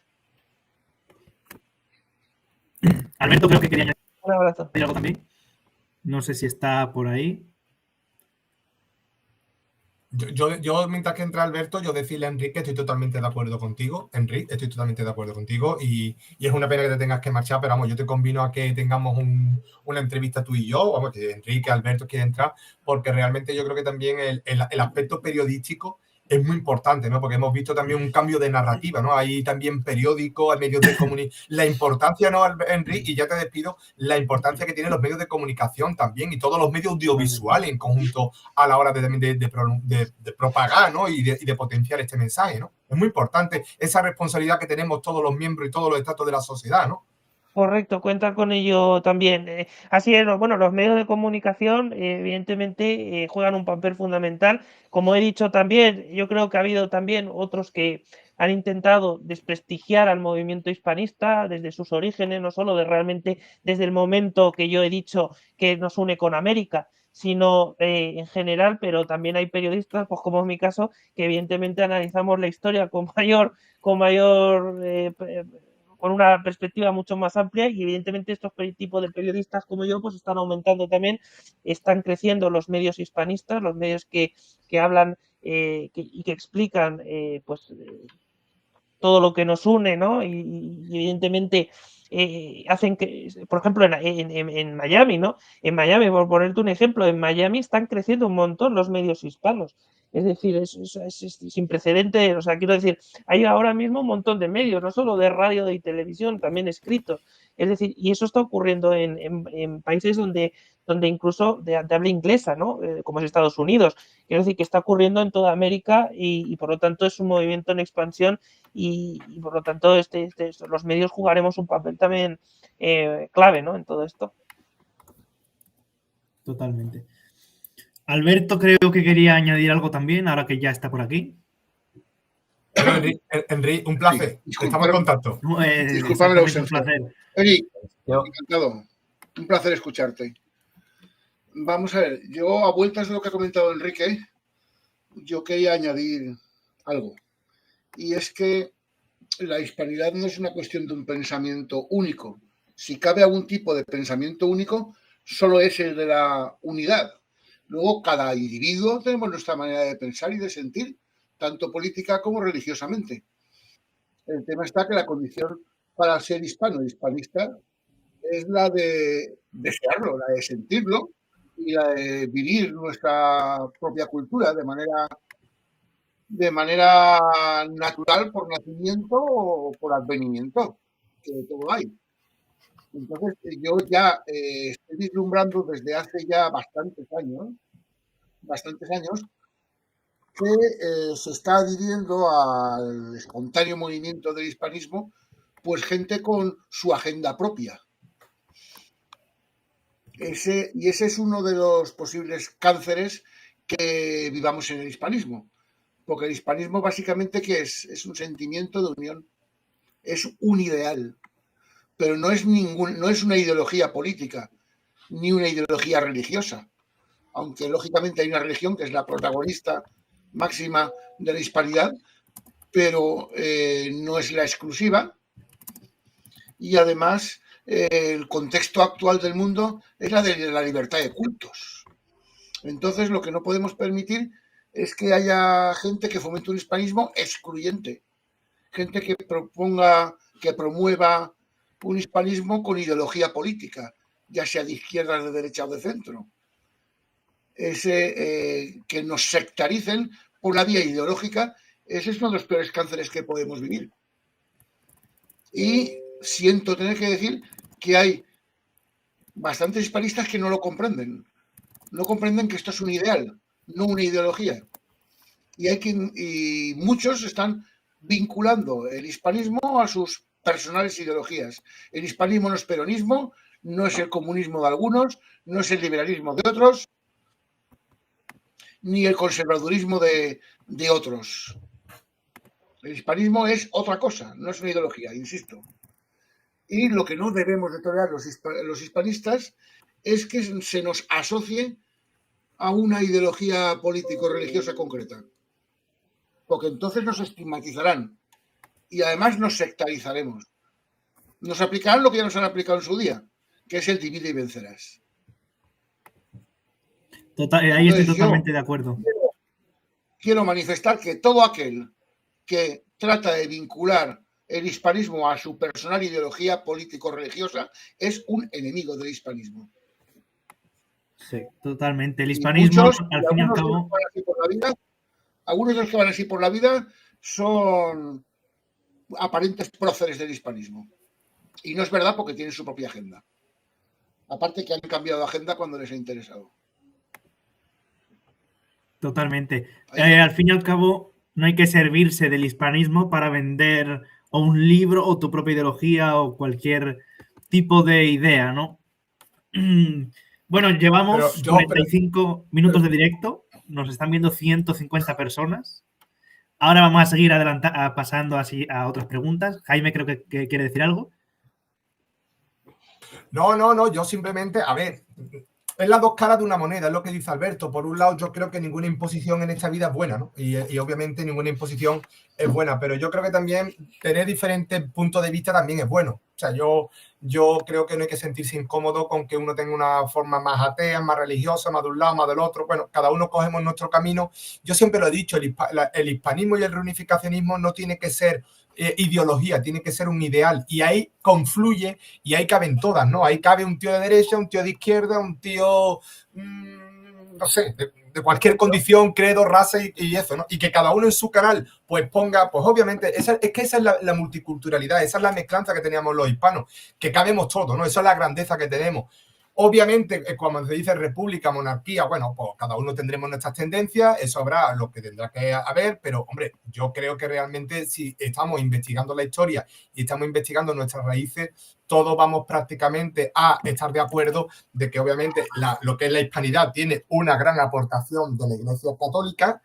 Alberto creo que quería añadir Un abrazo. algo también. No sé si está por ahí. Yo, mientras que entra Alberto, yo decirle a Enrique, estoy totalmente de acuerdo contigo. Enrique, estoy totalmente de acuerdo contigo y es una pena que te tengas que marchar, pero vamos, yo te convino a que tengamos una entrevista tú y yo, vamos, que Enrique, Alberto quiere entrar, porque realmente yo creo que también el aspecto periodístico es muy importante, ¿no? Porque hemos visto también un cambio de narrativa, ¿no? Hay también periódicos, hay medios de comunicación. La importancia, ¿no, Enrique? Y ya te despido, la importancia que tienen los medios de comunicación también y todos los medios audiovisuales en conjunto a la hora de propagar, ¿no? y de potenciar este mensaje, ¿no? Es muy importante esa responsabilidad que tenemos todos los miembros y todos los estratos de la sociedad, ¿no? Correcto, cuenta con ello también. Así es, bueno, los medios de comunicación evidentemente juegan un papel fundamental. Como he dicho también, yo creo que ha habido también otros que han intentado desprestigiar al movimiento hispanista desde sus orígenes, no solo realmente desde el momento que yo he dicho que nos une con América, sino en general, pero también hay periodistas, pues como es mi caso, que evidentemente analizamos la historia con mayor con una perspectiva mucho más amplia, y evidentemente estos tipos de periodistas como yo pues están aumentando también, están creciendo los medios hispanistas, los medios que hablan y que explican todo lo que nos une, ¿no? Y evidentemente hacen que, por ejemplo, en Miami, ¿no? En Miami, por ponerte un ejemplo, en Miami están creciendo un montón los medios hispanos. Es decir, es sin precedente. O sea, quiero decir, hay ahora mismo un montón de medios, no solo de radio y televisión, también escritos. Es decir, y eso está ocurriendo en países donde incluso de habla inglesa, ¿no? Como es Estados Unidos. Quiero decir que está ocurriendo en toda América y por lo tanto es un movimiento en expansión y por lo tanto los medios jugaremos un papel también clave, ¿no? En todo esto. Totalmente. Alberto creo que quería añadir algo también, ahora que ya está por aquí. Bueno, Enrique, un placer. Sí, Estamos en contacto. Disculpame la Un ausencia. placer. Eric, Yo, encantado. Un placer escucharte. Vamos a ver, yo a vueltas de lo que ha comentado Enrique, yo quería añadir algo. Y es que la hispanidad no es una cuestión de un pensamiento único. Si cabe algún tipo de pensamiento único, solo es el de la unidad. Luego, cada individuo tenemos nuestra manera de pensar y de sentir, tanto política como religiosamente. El tema está que la condición para ser hispano e hispanista es la de desearlo, la de sentirlo y la de vivir nuestra propia cultura de manera natural por nacimiento o por advenimiento, que todo hay. Entonces, yo ya estoy vislumbrando desde hace ya bastantes años, que se está adhiriendo al espontáneo movimiento del hispanismo, pues gente con su agenda propia. Ese es uno de los posibles cánceres que vivamos en el hispanismo. Porque el hispanismo básicamente, ¿qué es? Es un sentimiento de unión. Es un ideal. Pero no es una ideología política, ni una ideología religiosa. Aunque lógicamente hay una religión que es la protagonista máxima de la hispanidad, pero no es la exclusiva. Y además, el contexto actual del mundo es la de la libertad de cultos. Entonces, lo que no podemos permitir es que haya gente que fomente un hispanismo excluyente, gente que promueva un hispanismo con ideología política, ya sea de izquierda, de derecha o de centro. Que nos sectaricen por la vía ideológica, ese es uno de los peores cánceres que podemos vivir. Y siento tener que decir que hay bastantes hispanistas que no lo comprenden. No comprenden que esto es un ideal, no una ideología. Y muchos están vinculando el hispanismo a sus personales ideologías. El hispanismo no es peronismo, no es el comunismo de algunos, no es el liberalismo de otros, ni el conservadurismo de otros. El hispanismo es otra cosa, no es una ideología, insisto. Y lo que no debemos de tolerar los hispanistas es que se nos asocie a una ideología político-religiosa concreta. Porque entonces nos estigmatizarán y además nos sectarizaremos. Nos aplicarán lo que ya nos han aplicado en su día, que es el divide y vencerás. Ahí estoy totalmente de acuerdo. Quiero manifestar que todo aquel que trata de vincular el hispanismo a su personal ideología político-religiosa es un enemigo del hispanismo. Sí, totalmente. El hispanismo, al fin y al cabo... Algunos de los que van así por la vida son aparentes próceres del hispanismo. Y no es verdad porque tienen su propia agenda. Aparte que han cambiado de agenda cuando les ha interesado. Totalmente. Al fin y al cabo, no hay que servirse del hispanismo para vender o un libro o tu propia ideología o cualquier tipo de idea, ¿no? Bueno, llevamos 45 minutos de directo. Nos están viendo 150 personas. Ahora vamos a seguir pasando así a otras preguntas. Jaime creo que quiere decir algo. No, yo simplemente, a ver, es las dos caras de una moneda, es lo que dice Alberto. Por un lado, yo creo que ninguna imposición en esta vida es buena, ¿no? Y obviamente ninguna imposición es buena, pero yo creo que también tener diferentes puntos de vista también es bueno. O sea, yo creo que no hay que sentirse incómodo con que uno tenga una forma más atea, más religiosa, más de un lado, más del otro. Bueno, cada uno cogemos nuestro camino. Yo siempre lo he dicho, el hispanismo y el reunificacionismo no tiene que ser ideología, tiene que ser un ideal. Y ahí confluye y ahí caben todas, ¿no? Ahí cabe un tío de derecha, un tío de izquierda, un tío, no sé, de cualquier condición, credo, raza y eso, ¿no? Y que cada uno en su canal pues ponga, pues obviamente, esa es la multiculturalidad, esa es la mezclanza que teníamos los hispanos, que cabemos todos, ¿no? Esa es la grandeza que tenemos. Obviamente, cuando se dice república, monarquía, bueno, pues cada uno tendremos nuestras tendencias, eso habrá lo que tendrá que haber, pero, hombre, yo creo que realmente si estamos investigando la historia y estamos investigando nuestras raíces, todos vamos prácticamente a estar de acuerdo de que, obviamente, lo que es la hispanidad tiene una gran aportación de la Iglesia Católica.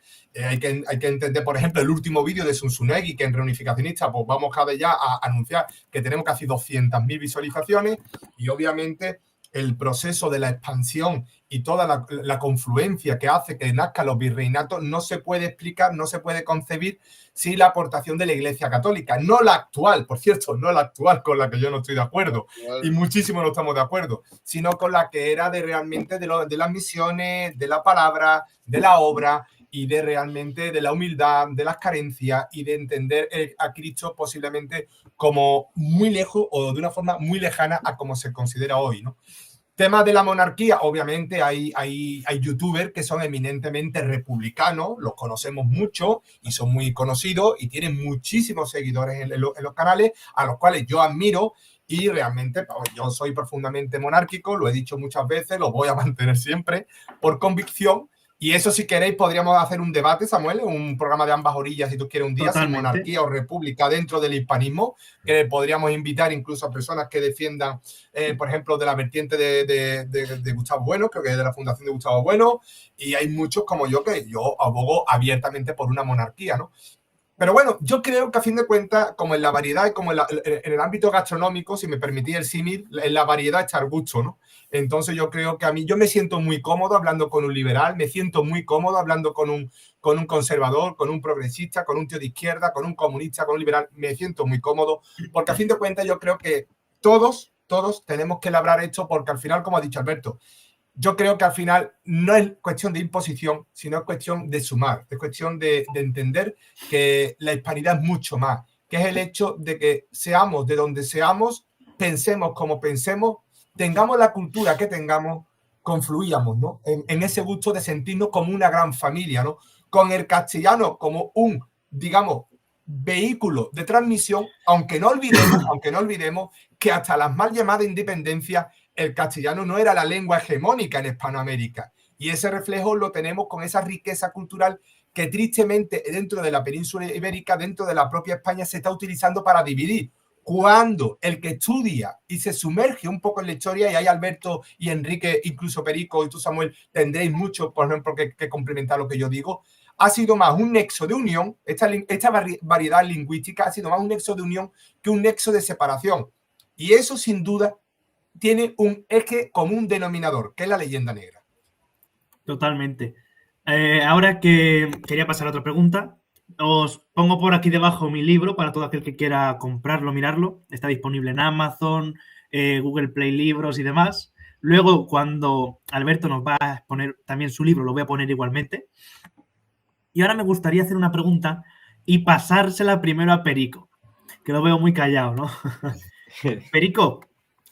Hay que entender, por ejemplo, el último vídeo de Zunzunegui, que en Reunificacionista, pues vamos cada ya a anunciar que tenemos casi 200.000 visualizaciones y, obviamente, el proceso de la expansión y toda la confluencia que hace que nazcan los virreinatos no se puede explicar, no se puede concebir sin la aportación de la Iglesia Católica. No la actual, por cierto, no la actual, con la que yo no estoy de acuerdo, y muchísimo no estamos de acuerdo, sino con la que era de realmente de las misiones, de la palabra, de la obra y de realmente de la humildad, de las carencias y de entender a Cristo posiblemente como muy lejos o de una forma muy lejana a como se considera hoy, ¿no? Tema de la monarquía, obviamente hay youtubers que son eminentemente republicanos, los conocemos mucho y son muy conocidos y tienen muchísimos seguidores en los canales, a los cuales yo admiro y realmente yo soy profundamente monárquico, lo he dicho muchas veces, lo voy a mantener siempre por convicción. Y eso, si queréis, podríamos hacer un debate, Samuel, un programa de ambas orillas, si tú quieres, un día, si monarquía o república dentro del hispanismo, que podríamos invitar incluso a personas que defiendan, por ejemplo, de la vertiente de Gustavo Bueno, creo que es de la fundación de Gustavo Bueno, y hay muchos como yo que yo abogo abiertamente por una monarquía, ¿no? Pero bueno, yo creo que a fin de cuentas, como en la variedad y como en el ámbito gastronómico, si me permitís el símil, en la variedad está el gusto, ¿no? Entonces yo creo que yo me siento muy cómodo hablando con un liberal, me siento muy cómodo hablando con un conservador, con un progresista, con un tío de izquierda, con un comunista, con un liberal, me siento muy cómodo, porque a fin de cuentas yo creo que todos tenemos que labrar esto, porque al final, como ha dicho Alberto, yo creo que al final no es cuestión de imposición, sino es cuestión de sumar, es cuestión de entender que la hispanidad es mucho más, que es el hecho de que seamos de donde seamos, pensemos como pensemos, tengamos la cultura que tengamos, confluíamos, ¿no? En ese gusto de sentirnos como una gran familia, ¿no? Con el castellano como un, digamos, vehículo de transmisión, aunque no olvidemos que hasta las mal llamadas independencias el castellano no era la lengua hegemónica en Hispanoamérica. Y ese reflejo lo tenemos con esa riqueza cultural que tristemente dentro de la península ibérica, dentro de la propia España, se está utilizando para dividir. Cuando el que estudia y se sumerge un poco en la historia, y ahí Alberto y Enrique, incluso Perico y tú, Samuel, tendréis mucho, por ejemplo, que complementar lo que yo digo, ha sido más un nexo de unión, esta variedad lingüística ha sido más un nexo de unión que un nexo de separación. Y eso, sin duda, tiene un eje común denominador, que es la leyenda negra. Totalmente. Ahora que quería pasar a otra pregunta, os pongo por aquí debajo mi libro para todo aquel que quiera comprarlo, mirarlo. Está disponible en Amazon, Google Play Libros y demás. Luego, cuando Alberto nos va a poner también su libro, lo voy a poner igualmente. Y ahora me gustaría hacer una pregunta y pasársela primero a Perico, que lo veo muy callado, ¿no? Perico,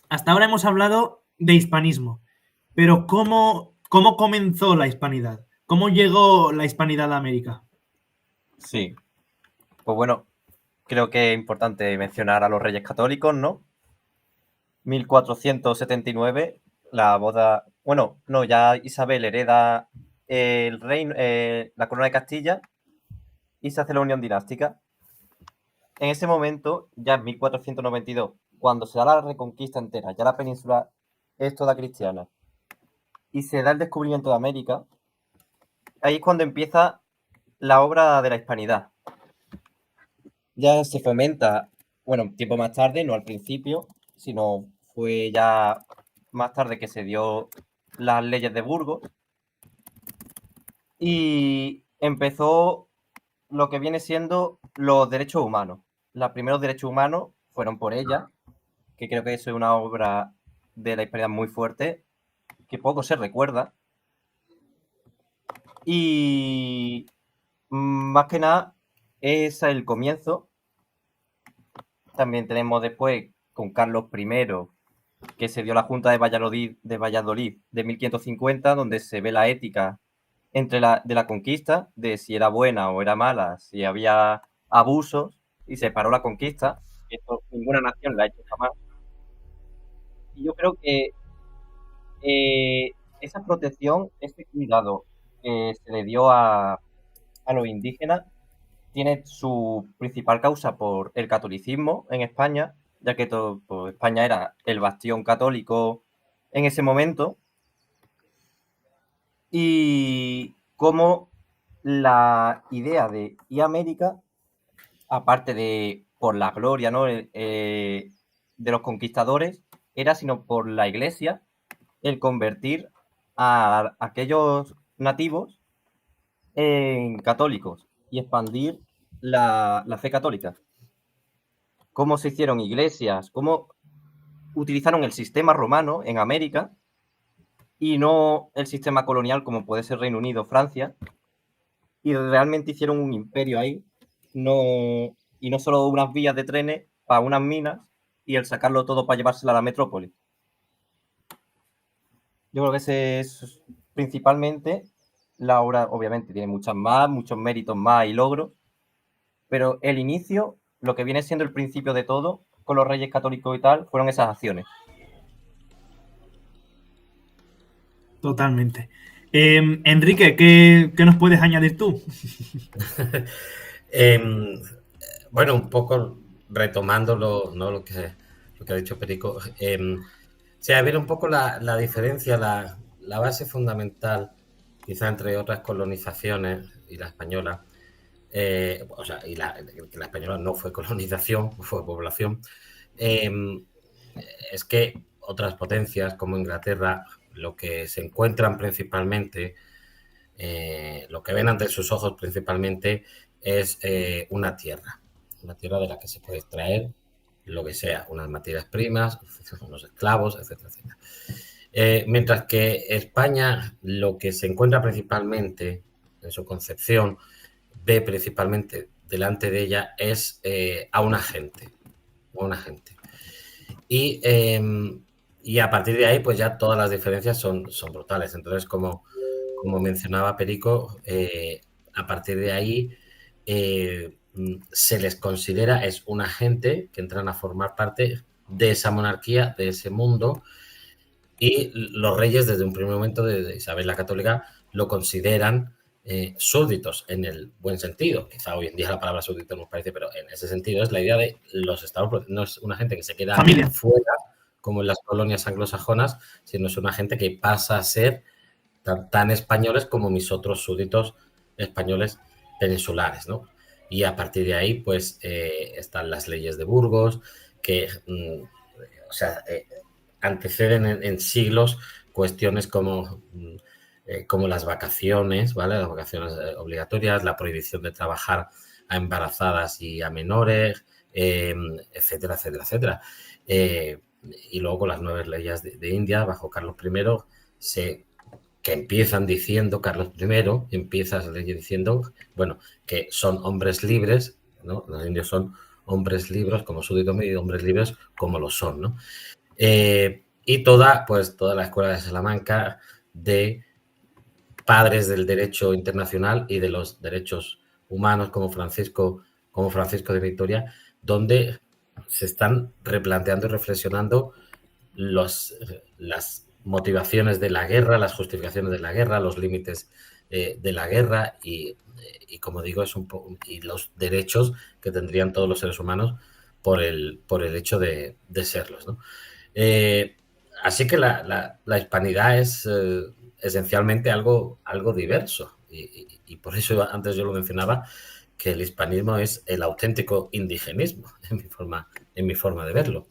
hasta ahora hemos hablado de hispanismo, pero ¿cómo comenzó la hispanidad? ¿Cómo llegó la hispanidad a América? Sí, pues bueno, creo que es importante mencionar a los Reyes Católicos, ¿no? 1479, la boda... Bueno, no, ya Isabel hereda el reino, la corona de Castilla y se hace la unión dinástica. En ese momento, ya en 1492, cuando se da la reconquista entera, ya la península es toda cristiana y se da el descubrimiento de América, ahí es cuando empieza la obra de la hispanidad. Ya se fomenta, bueno, tiempo más tarde, no al principio, sino fue ya más tarde que se dio las leyes de Burgos y empezó lo que viene siendo los derechos humanos. Los primeros derechos humanos fueron por ella, que creo que eso es una obra de la hispanidad muy fuerte, que poco se recuerda. Y más que nada, es el comienzo. También tenemos después con Carlos I, que se dio la Junta de Valladolid de 1550, donde se ve la ética de la conquista, de si era buena o era mala, si había abusos, y se paró la conquista. Esto ninguna nación la ha hecho jamás. Y yo creo que esa protección, ese cuidado que se le dio a los indígenas, tiene su principal causa por el catolicismo en España, ya que pues, España era el bastión católico en ese momento, y como la idea de ir a América, aparte de por la gloria, ¿no? De los conquistadores, era sino por la Iglesia el convertir a aquellos nativos en católicos y expandir la fe católica. Cómo se hicieron iglesias, cómo utilizaron el sistema romano en América y no el sistema colonial como puede ser Reino Unido o Francia, y realmente hicieron un imperio ahí, y no solo unas vías de trenes para unas minas y el sacarlo todo para llevárselo a la metrópoli. Yo creo que ese es principalmente la obra. Obviamente tiene muchos méritos más y logros, pero el inicio, lo que viene siendo el principio de todo, con los reyes católicos y tal, fueron esas acciones. Totalmente. Enrique, ¿qué nos puedes añadir tú? Bueno, un poco retomando lo que ha dicho Perico, a ver un poco la diferencia, la base fundamental, quizá entre otras colonizaciones y la española, y la española no fue colonización, fue población, es que otras potencias como Inglaterra, lo que se encuentran principalmente, lo que ven ante sus ojos principalmente es una tierra de la que se puede extraer lo que sea, unas materias primas, unos esclavos, etcétera, etcétera. Mientras que España lo que se encuentra principalmente en su concepción, ve principalmente delante de ella es a una gente. Y a partir de ahí, pues ya todas las diferencias son brutales. Entonces, como mencionaba Perico, a partir de ahí se les considera, es una gente que entran a formar parte de esa monarquía, de ese mundo, y los reyes desde un primer momento de Isabel la Católica lo consideran súbditos en el buen sentido. Quizá hoy en día la palabra súbdito nos parece, pero en ese sentido es la idea de los estados, no es una gente que se queda Familia. fuera como en las colonias anglosajonas, sino es una gente que pasa a ser tan españoles como mis otros súbditos españoles peninsulares, ¿no? Y a partir de ahí, pues, están las leyes de Burgos, que, anteceden en siglos cuestiones como las vacaciones, ¿vale? Las vacaciones obligatorias, la prohibición de trabajar a embarazadas y a menores, etcétera, etcétera, etcétera. Y luego con las nuevas leyes de India, bajo Carlos I, que empiezan diciendo, Carlos I empieza las leyes diciendo, bueno, que son hombres libres, ¿no? Los indios son hombres libres como súbditos y hombres libres como lo son, ¿no? Y toda la escuela de Salamanca de padres del derecho internacional y de los derechos humanos como Francisco de Vitoria, donde se están replanteando y reflexionando las motivaciones de la guerra, las justificaciones de la guerra, los límites de la guerra y como digo, y los derechos que tendrían todos los seres humanos por el hecho de serlos, ¿no? Así que la hispanidad es esencialmente algo diverso y por eso antes yo lo mencionaba, que el hispanismo es el auténtico indigenismo en mi forma de verlo.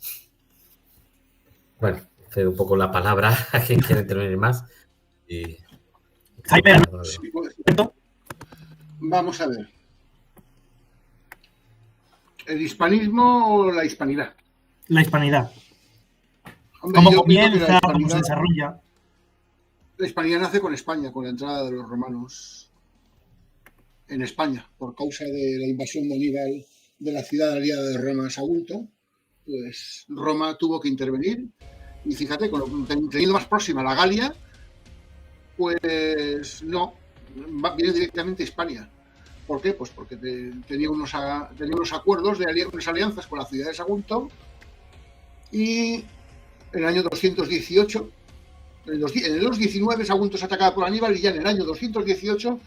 Bueno, cedo un poco la palabra a quien quiera intervenir más. Jaime, Sí, pues, vamos a ver. ¿El hispanismo o la hispanidad? la hispanidad. Hombre, ¿Cómo yo pienso que comienza? ¿Cómo se desarrolla? La hispanidad nace con España, con la entrada de los romanos en España, por causa de la invasión de Aníbal de la ciudad aliada de Roma, Sagunto. Pues Roma tuvo que intervenir. Y fíjate, teniendo más próxima la Galia, pues no, viene directamente de Hispania. ¿Por qué? Pues porque tenía unos acuerdos, unas alianzas con la ciudad de Sagunto, y en el año 218, en los 19 Sagunto es atacada por Aníbal, y ya en el año 218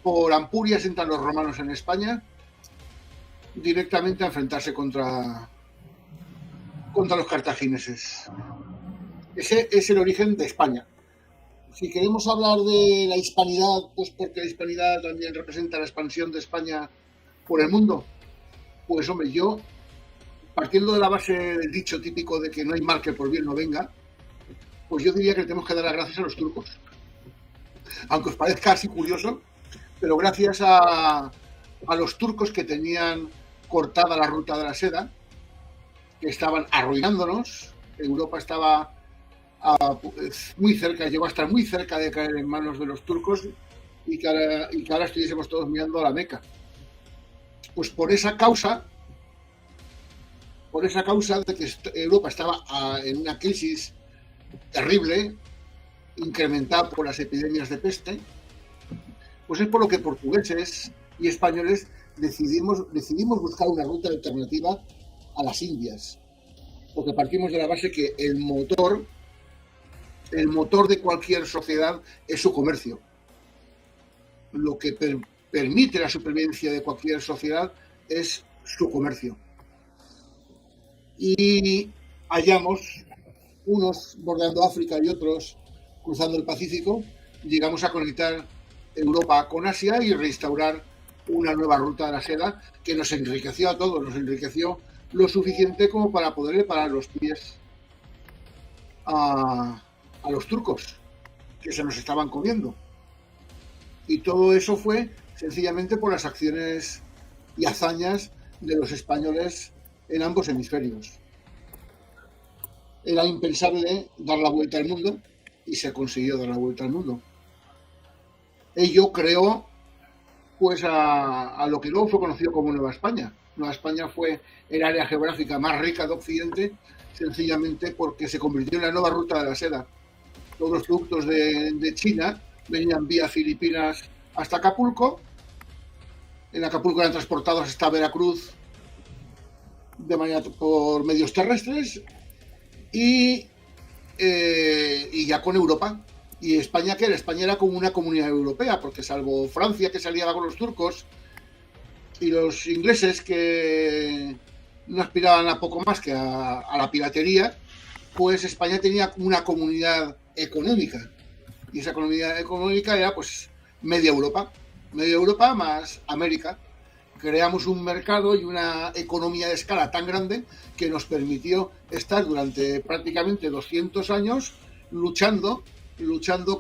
por Ampurias entran los romanos en España directamente a enfrentarse contra los cartagineses. Ese es el origen de España. Si queremos hablar de la hispanidad, pues porque la hispanidad también representa la expansión de España por el mundo, pues hombre, yo, partiendo de la base del dicho típico de que no hay mal que por bien no venga, pues yo diría que tenemos que dar las gracias a los turcos. Aunque os parezca así curioso, pero gracias a los turcos, que tenían cortada la ruta de la seda, que estaban arruinándonos, Europa estaba muy cerca, llegó a estar muy cerca de caer en manos de los turcos, y que ahora estuviésemos todos mirando a la Meca. Pues por esa causa de que Europa estaba en una crisis terrible, incrementada por las epidemias de peste, pues es por lo que portugueses y españoles decidimos buscar una ruta alternativa a las Indias, porque partimos de la base que el motor de cualquier sociedad es su comercio. Lo que permite la supervivencia de cualquier sociedad es su comercio. Y hallamos, unos bordeando África y otros cruzando el Pacífico, llegamos a conectar Europa con Asia y restaurar una nueva ruta de la seda que nos enriqueció a todos, nos enriqueció lo suficiente como para poderle parar los pies a los turcos, que se nos estaban comiendo. Y todo eso fue sencillamente por las acciones y hazañas de los españoles en ambos hemisferios. Era impensable dar la vuelta al mundo, y se consiguió dar la vuelta al mundo. Ello creó pues a lo que luego fue conocido como Nueva España. Nueva España fue el área geográfica más rica de Occidente, sencillamente porque se convirtió en la nueva ruta de la seda. Todos los productos de China venían vía Filipinas hasta Acapulco. En Acapulco eran transportados hasta Veracruz por medios terrestres, y ya con Europa. Y España, ¿qué era? España era como una comunidad europea, porque salvo Francia, que se aliaba con los turcos, y los ingleses, que no aspiraban a poco más que a la piratería, pues España tenía una comunidad económica. Y esa comunidad económica era pues media Europa más América. Creamos un mercado y una economía de escala tan grande que nos permitió estar durante prácticamente 200 años luchando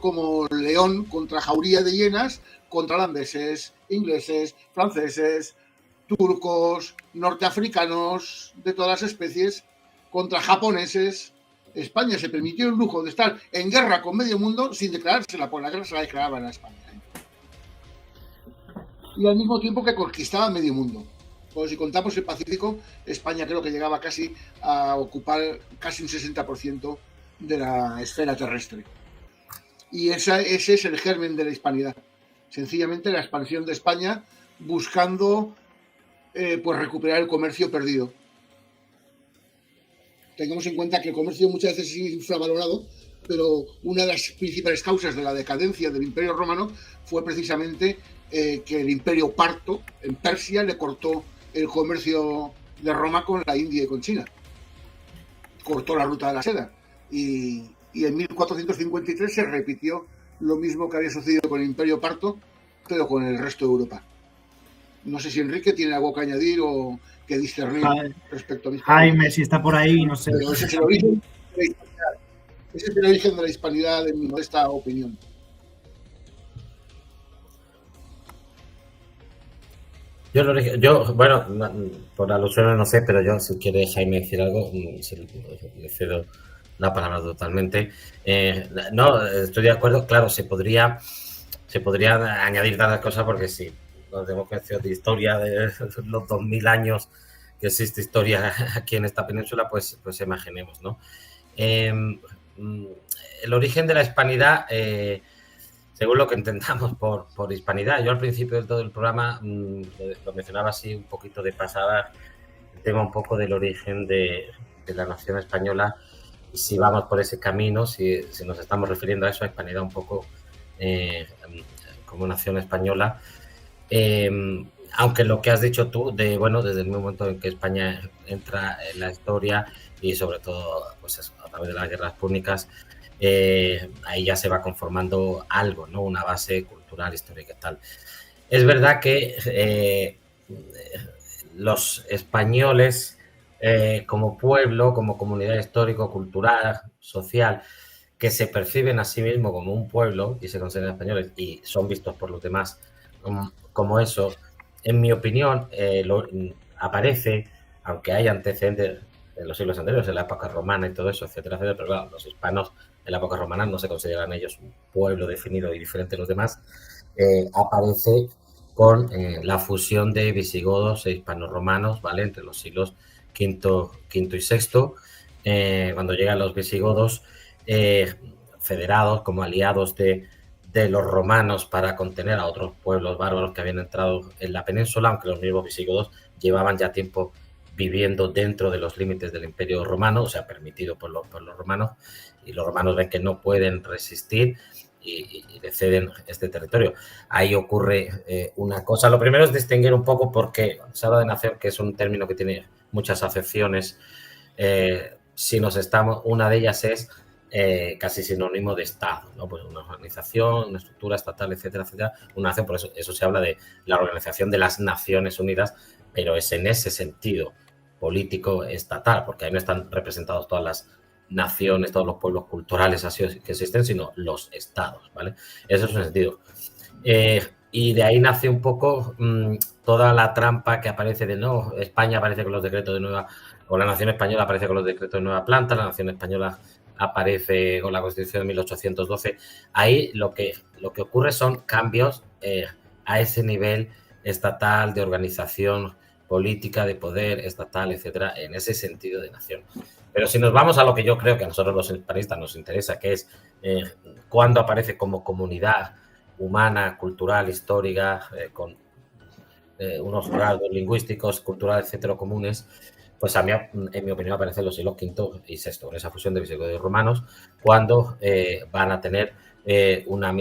como león contra jauría de hienas, contra holandeses, ingleses, franceses, turcos, norteafricanos, de todas las especies, contra japoneses. España se permitió el lujo de estar en guerra con medio mundo sin declarársela, porque la guerra se la declaraban a España. Y al mismo tiempo que conquistaba medio mundo. Pues si contamos el Pacífico, España creo que llegaba casi a ocupar casi un 60% de la esfera terrestre. Y ese es el germen de la hispanidad. Sencillamente la expansión de España buscando pues recuperar el comercio perdido. Tengamos en cuenta que el comercio muchas veces es infravalorado, pero una de las principales causas de la decadencia del Imperio Romano fue precisamente que el Imperio Parto en Persia le cortó el comercio de Roma con la India y con China. Cortó la ruta de la seda. Y en 1453 se repitió lo mismo que había sucedido con el Imperio Parto, pero con el resto de Europa. No sé si Enrique tiene algo que añadir o que discernir respecto a Jaime, si está por ahí, no sé. Pero ese es el origen de la hispanidad. Ese es el origen de la hispanidad, en mi modesta opinión. Yo, bueno, por alusiones no sé, pero yo, si quiere Jaime decir algo, le cedo la palabra totalmente. No, estoy de acuerdo, claro, se podría añadir tantas cosas, porque sí, nos tenemos conocimiento de historia de los 2000 años que existe historia aquí en esta península, pues imaginemos, ¿no? El origen de la hispanidad se según lo que entendamos por hispanidad. Yo al principio de todo el programa lo mencionaba así un poquito de pasada, el tema un poco del origen de la nación española, y si vamos por ese camino, si nos estamos refiriendo a eso, a hispanidad un poco como nación española. Aunque lo que has dicho tú, desde el momento en que España entra en la historia y sobre todo pues eso, a través de las guerras púnicas, ahí ya se va conformando algo, ¿no? Una base cultural, histórica y tal. Es verdad que los españoles como pueblo, como comunidad histórico-cultural, social, que se perciben a sí mismos como un pueblo y se consideran españoles y son vistos por los demás como eso, en mi opinión, aparece, aunque hay antecedentes en los siglos anteriores, en la época romana y todo eso, etcétera, etcétera, pero claro, los hispanos en la época romana no se consideran ellos un pueblo definido y diferente de los demás, aparece con la fusión de visigodos e hispanorromanos, ¿vale? Entre los siglos V y VI, cuando llegan los visigodos federados como aliados de los romanos para contener a otros pueblos bárbaros que habían entrado en la península, aunque los mismos visigodos llevaban ya tiempo viviendo dentro de los límites del Imperio Romano, o sea, permitido por los romanos, y los romanos ven que no pueden resistir y le ceden este territorio. Ahí ocurre una cosa. Lo primero es distinguir un poco, porque se habla de nación, que es un término que tiene muchas acepciones. Una de ellas es casi sinónimo de Estado, ¿no? Pues una organización, una estructura estatal, etcétera, etcétera. Una nación, por eso se habla de la Organización de las Naciones Unidas, pero es en ese sentido político estatal, porque ahí no están representados todas las naciones, todos los pueblos culturales así que existen, sino los estados, ¿vale? Eso es un sentido. Y de ahí nace un poco toda la trampa que aparece de no, España aparece con los decretos de nueva, o la nación española aparece con los decretos de nueva planta, la nación española aparece con la Constitución de 1812. Ahí lo que ocurre son cambios a ese nivel estatal, de organización política, de poder estatal, etcétera, en ese sentido de nación. Pero si nos vamos a lo que yo creo que a nosotros los hispanistas nos interesa, que es cuándo aparece como comunidad humana, cultural, histórica, con unos rasgos lingüísticos, culturales, etcétera, comunes, pues a mí, en mi opinión, aparecen los siglos V y VI, con esa fusión de visigodos y romanos, cuando van a tener un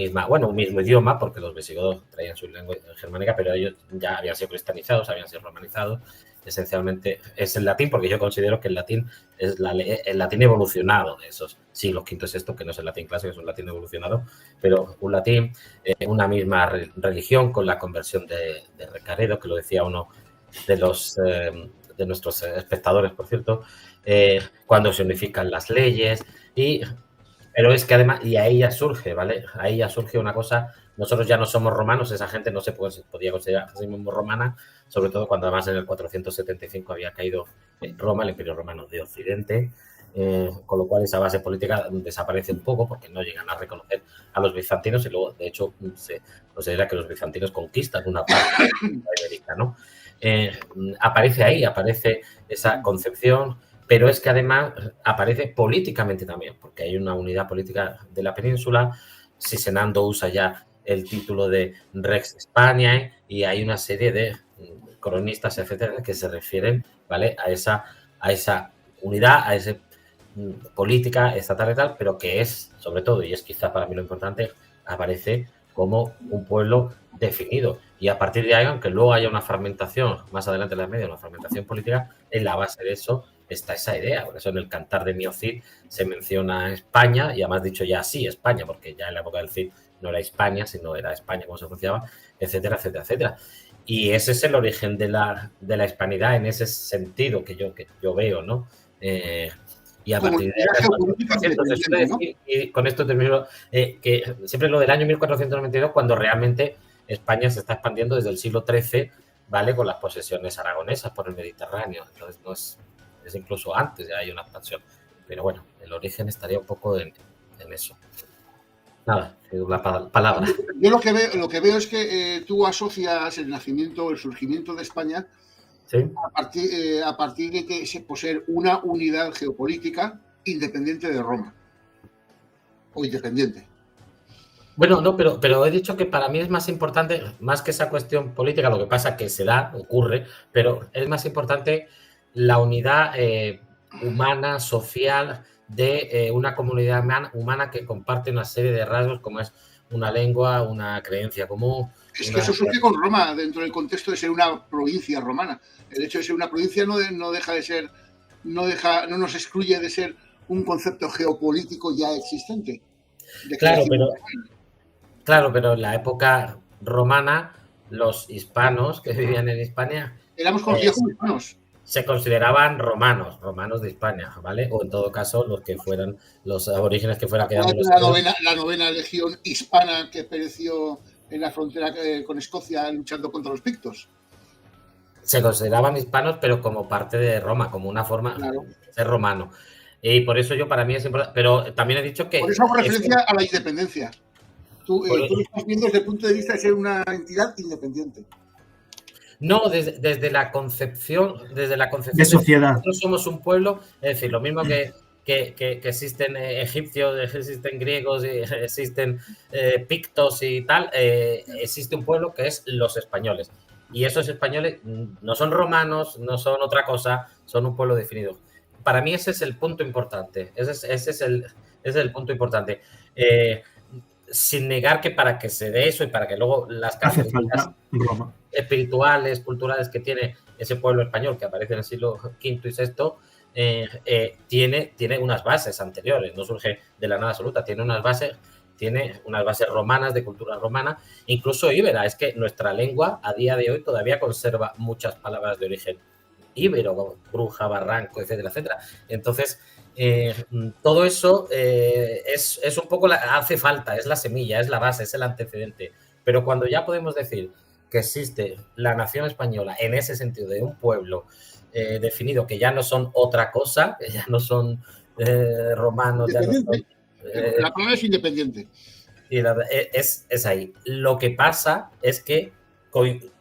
mismo idioma, porque los visigodos traían su lengua germánica, pero ellos ya habían sido cristianizados, habían sido romanizados. Esencialmente es el latín, porque yo considero que el latín es el latín evolucionado de esos siglos V y VI, que no es el latín clásico, es un latín evolucionado, pero un latín, una misma religión, con la conversión de Recaredo, que lo decía uno de nuestros espectadores, por cierto, cuando se unifican las leyes, pero es que además, y ahí ya surge, ¿vale? Ahí ya surge una cosa, nosotros ya no somos romanos, esa gente no se podía considerar a sí mismo romana, sobre todo cuando además en el 475 había caído Roma, el Imperio Romano de Occidente, con lo cual esa base política desaparece un poco porque no llegan a reconocer a los bizantinos y luego, de hecho, se considera que los bizantinos conquistan una parte de América, ¿no? Aparece ahí, aparece esa concepción, pero es que además aparece políticamente también, porque hay una unidad política de la península. Sisenando usa ya el título de Rex Spaniae y hay una serie de cronistas, etcétera, que se refieren, ¿vale?, a esa unidad, a esa política estatal y tal, pero que es, sobre todo, y es quizá para mí lo importante, aparece como un pueblo definido. Y a partir de ahí, aunque luego haya una fragmentación, más adelante en la media, una fragmentación política, en la base de eso está esa idea. Por eso en el Cantar de Mio Cid se menciona España, y además dicho ya sí, España, porque ya en la época del Cid no era España, sino era España como se pronunciaba, etcétera, etcétera, etcétera. Y ese es el origen de la hispanidad en ese sentido que yo veo, ¿no? Y a partir de ahí, ¿no? Y con esto termino, que siempre lo del año 1492, cuando realmente España se está expandiendo desde el siglo XIII, ¿vale?, con las posesiones aragonesas por el Mediterráneo. Entonces no es incluso antes ya hay una expansión. Pero bueno, el origen estaría un poco en eso. Nada, la palabra. Yo lo que veo es que tú asocias el surgimiento de España, ¿sí?, a partir de que se posee una unidad geopolítica independiente de Roma. O independiente. Bueno, no, pero he dicho que para mí es más importante, más que esa cuestión política, lo que pasa que se da, ocurre, pero es más importante la unidad humana, social, de una comunidad humana que comparte una serie de rasgos como es una lengua, una creencia común. Es que eso surge con Roma, dentro del contexto de ser una provincia romana. El hecho de ser una provincia no deja de ser, no nos excluye de ser un concepto geopolítico ya existente. Claro, pero en la época romana, los hispanos que vivían en Hispania éramos conocidos como hispanos. Se consideraban romanos de Hispania, ¿vale? O en todo caso, los que fueran, los aborígenes que fueran quedando. La novena legión hispana que pereció en la frontera con Escocia luchando contra los pictos. Se consideraban hispanos, pero como parte de Roma, como una forma de ser romano. Y por eso para mí es importante. Pero también he dicho que... Por eso hago referencia a la independencia. Tú lo estás viendo desde el punto de vista de ser una entidad independiente. No, desde la concepción de sociedad. Nosotros somos un pueblo, es decir, lo mismo que existen egipcios, existen griegos, existen pictos y tal, existe un pueblo que es los españoles. Y esos españoles no son romanos, no son otra cosa, son un pueblo definido. Para mí ese es el punto importante. Ese es el punto importante. Sin negar que para que se dé eso y para que luego las características espirituales, culturales que tiene ese pueblo español que aparece en el siglo V y VI, tiene unas bases anteriores, no surge de la nada absoluta, tiene unas bases romanas, de cultura romana, incluso íbera. Es que nuestra lengua a día de hoy todavía conserva muchas palabras de origen íbero, como bruja, barranco, etcétera, etcétera. Entonces, todo eso es un poco, hace falta, es la semilla, es la base, es el antecedente. Pero cuando ya podemos decir que existe la nación española en ese sentido de un pueblo definido, que ya no son otra cosa, que ya no son romanos, ya no son, la palabra es independiente. Y es ahí. Lo que pasa es que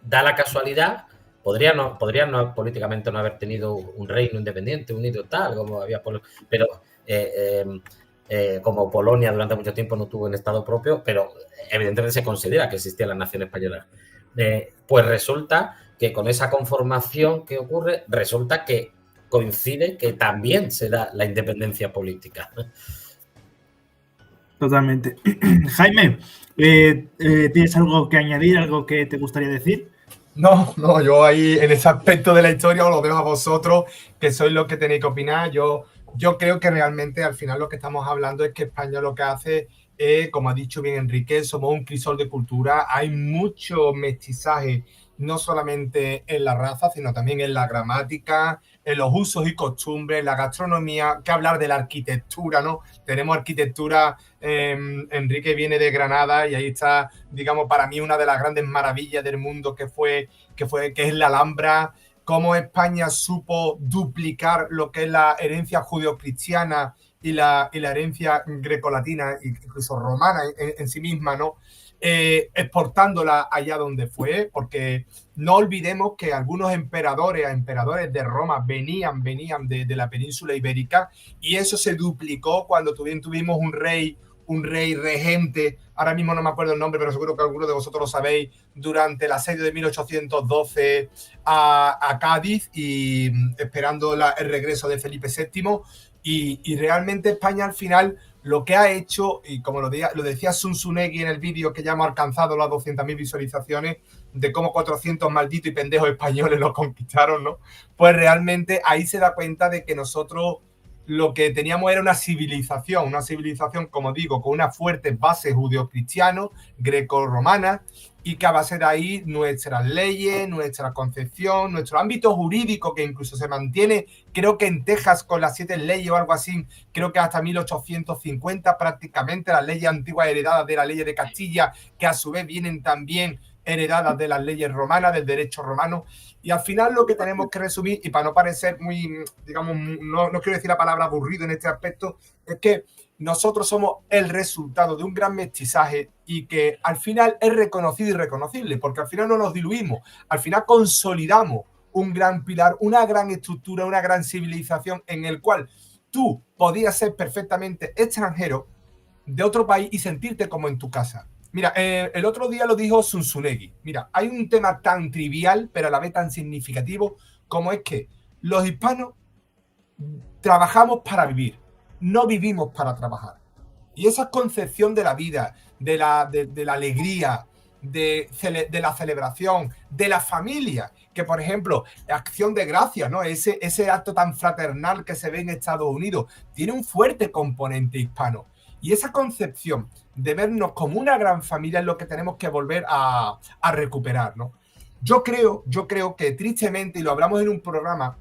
da la casualidad. Podría no políticamente no haber tenido un reino independiente unido tal como había, pero como Polonia durante mucho tiempo no tuvo un estado propio, pero evidentemente se considera que existía la nación española. Pues resulta que con esa conformación que ocurre, resulta que coincide que también se da la independencia política. Totalmente. Jaime, ¿tienes algo que añadir, algo que te gustaría decir? No, yo ahí en ese aspecto de la historia os lo dejo a vosotros, que sois los que tenéis que opinar. Yo creo que realmente al final lo que estamos hablando es que España lo que hace es, como ha dicho bien Enrique, somos un crisol de cultura. Hay mucho mestizaje, no solamente en la raza, sino también en la gramática, en los usos y costumbres, la gastronomía, que hablar de la arquitectura, ¿no? Tenemos arquitectura, Enrique viene de Granada y ahí está, digamos, para mí una de las grandes maravillas del mundo que es la Alhambra, cómo España supo duplicar lo que es la herencia judeocristiana y la herencia grecolatina, incluso romana en sí misma, ¿no? Exportándola allá donde fue, porque no olvidemos que algunos emperadores de Roma venían de la península ibérica, y eso se duplicó cuando tuvimos un rey regente, ahora mismo no me acuerdo el nombre, pero seguro que algunos de vosotros lo sabéis, durante el asedio de 1812 a Cádiz, y esperando el regreso de Felipe VII, y realmente España al final lo que ha hecho, y como lo decía Sun Tsunegi en el vídeo que ya hemos alcanzado las 200.000 visualizaciones, de cómo 400 malditos y pendejos españoles lo conquistaron, ¿no? Pues realmente ahí se da cuenta de que nosotros lo que teníamos era una civilización, como digo, con una fuerte base judeo-cristiano, greco-romana, y que a base de ahí nuestras leyes, nuestra concepción, nuestro ámbito jurídico, que incluso se mantiene, creo que en Texas con las 7 leyes o algo así, creo que hasta 1850 prácticamente, las leyes antiguas heredadas de la ley de Castilla, que a su vez vienen también heredadas de las leyes romanas, del derecho romano. Y al final lo que tenemos que resumir, y para no parecer muy, digamos, no quiero decir la palabra aburrido en este aspecto, es que nosotros somos el resultado de un gran mestizaje, y que al final es reconocido y reconocible, porque al final no nos diluimos, al final consolidamos un gran pilar, una gran estructura, una gran civilización en el cual tú podías ser perfectamente extranjero, de otro país y sentirte como en tu casa. Mira, el otro día lo dijo Zunzunegui. Mira, hay un tema tan trivial, pero a la vez tan significativo, como es que los hispanos trabajamos para vivir, no vivimos para trabajar. Y esa concepción de la vida, de la alegría, de la celebración, de la familia, que por ejemplo, Acción de Gracias, ¿no? Ese acto tan fraternal que se ve en Estados Unidos, tiene un fuerte componente hispano. Y esa concepción de vernos como una gran familia es lo que tenemos que volver a recuperar, ¿no? Yo creo que tristemente, y lo hablamos en un programa,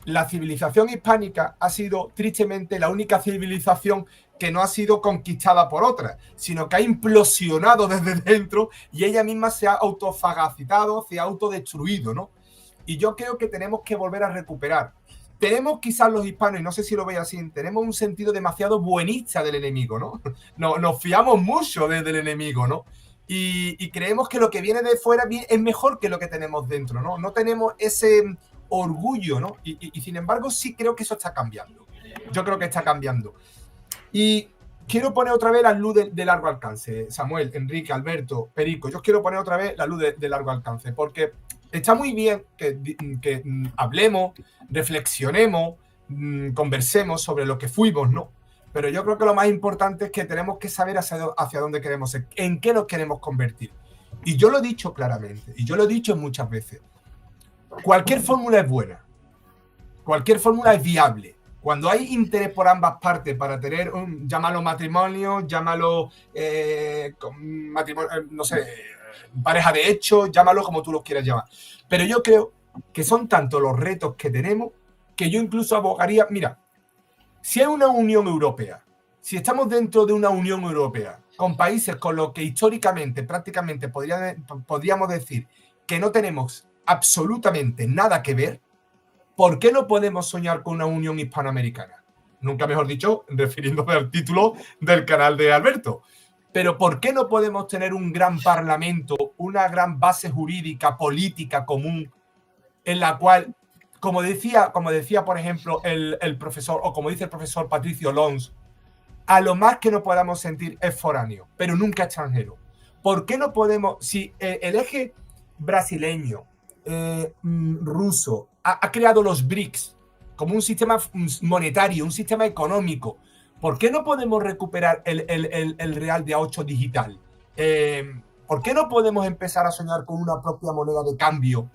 la civilización hispánica ha sido tristemente la única civilización que no ha sido conquistada por otra, sino que ha implosionado desde dentro y ella misma se ha autofagocitado, se ha autodestruido, ¿no? Y yo creo que tenemos que volver a recuperar. Tenemos quizás los hispanos, y no sé si lo veis así, tenemos un sentido demasiado buenista del enemigo, ¿no? Nos fiamos mucho del enemigo, ¿no? Y creemos que lo que viene de fuera es mejor que lo que tenemos dentro, ¿no? No tenemos ese orgullo, ¿no? Y sin embargo sí creo que eso está cambiando. Yo creo que está cambiando. Y quiero poner otra vez la luz de largo alcance. Samuel, Enrique, Alberto, Perico, yo quiero poner otra vez la luz de largo alcance, porque está muy bien que hablemos, reflexionemos, conversemos sobre lo que fuimos, ¿no? Pero yo creo que lo más importante es que tenemos que saber hacia dónde queremos ir, en qué nos queremos convertir. Y yo lo he dicho claramente, y yo lo he dicho muchas veces. Cualquier fórmula es buena, cualquier fórmula es viable. Cuando hay interés por ambas partes para tener llámalo matrimonio, llámalo matrimonio, no sé, pareja de hecho, llámalo como tú lo quieras llamar. Pero yo creo que son tantos los retos que tenemos que yo incluso abogaría, mira, si hay una Unión Europea, si estamos dentro de una Unión Europea con países con los que históricamente, prácticamente podríamos decir que no tenemos absolutamente nada que ver, ¿por qué no podemos soñar con una unión hispanoamericana? Nunca mejor dicho, refiriéndome al título del canal de Alberto. Pero ¿por qué no podemos tener un gran parlamento, una gran base jurídica, política común, en la cual, como decía por ejemplo, el profesor, o como dice el profesor Patricio Lons, a lo más que no podamos sentir es foráneo, pero nunca extranjero? ¿Por qué no podemos, si el eje brasileño, ruso, ha creado los BRICS como un sistema monetario, un sistema económico, ¿por qué no podemos recuperar el real de A8 digital? ¿Por qué no podemos empezar a soñar con una propia moneda de cambio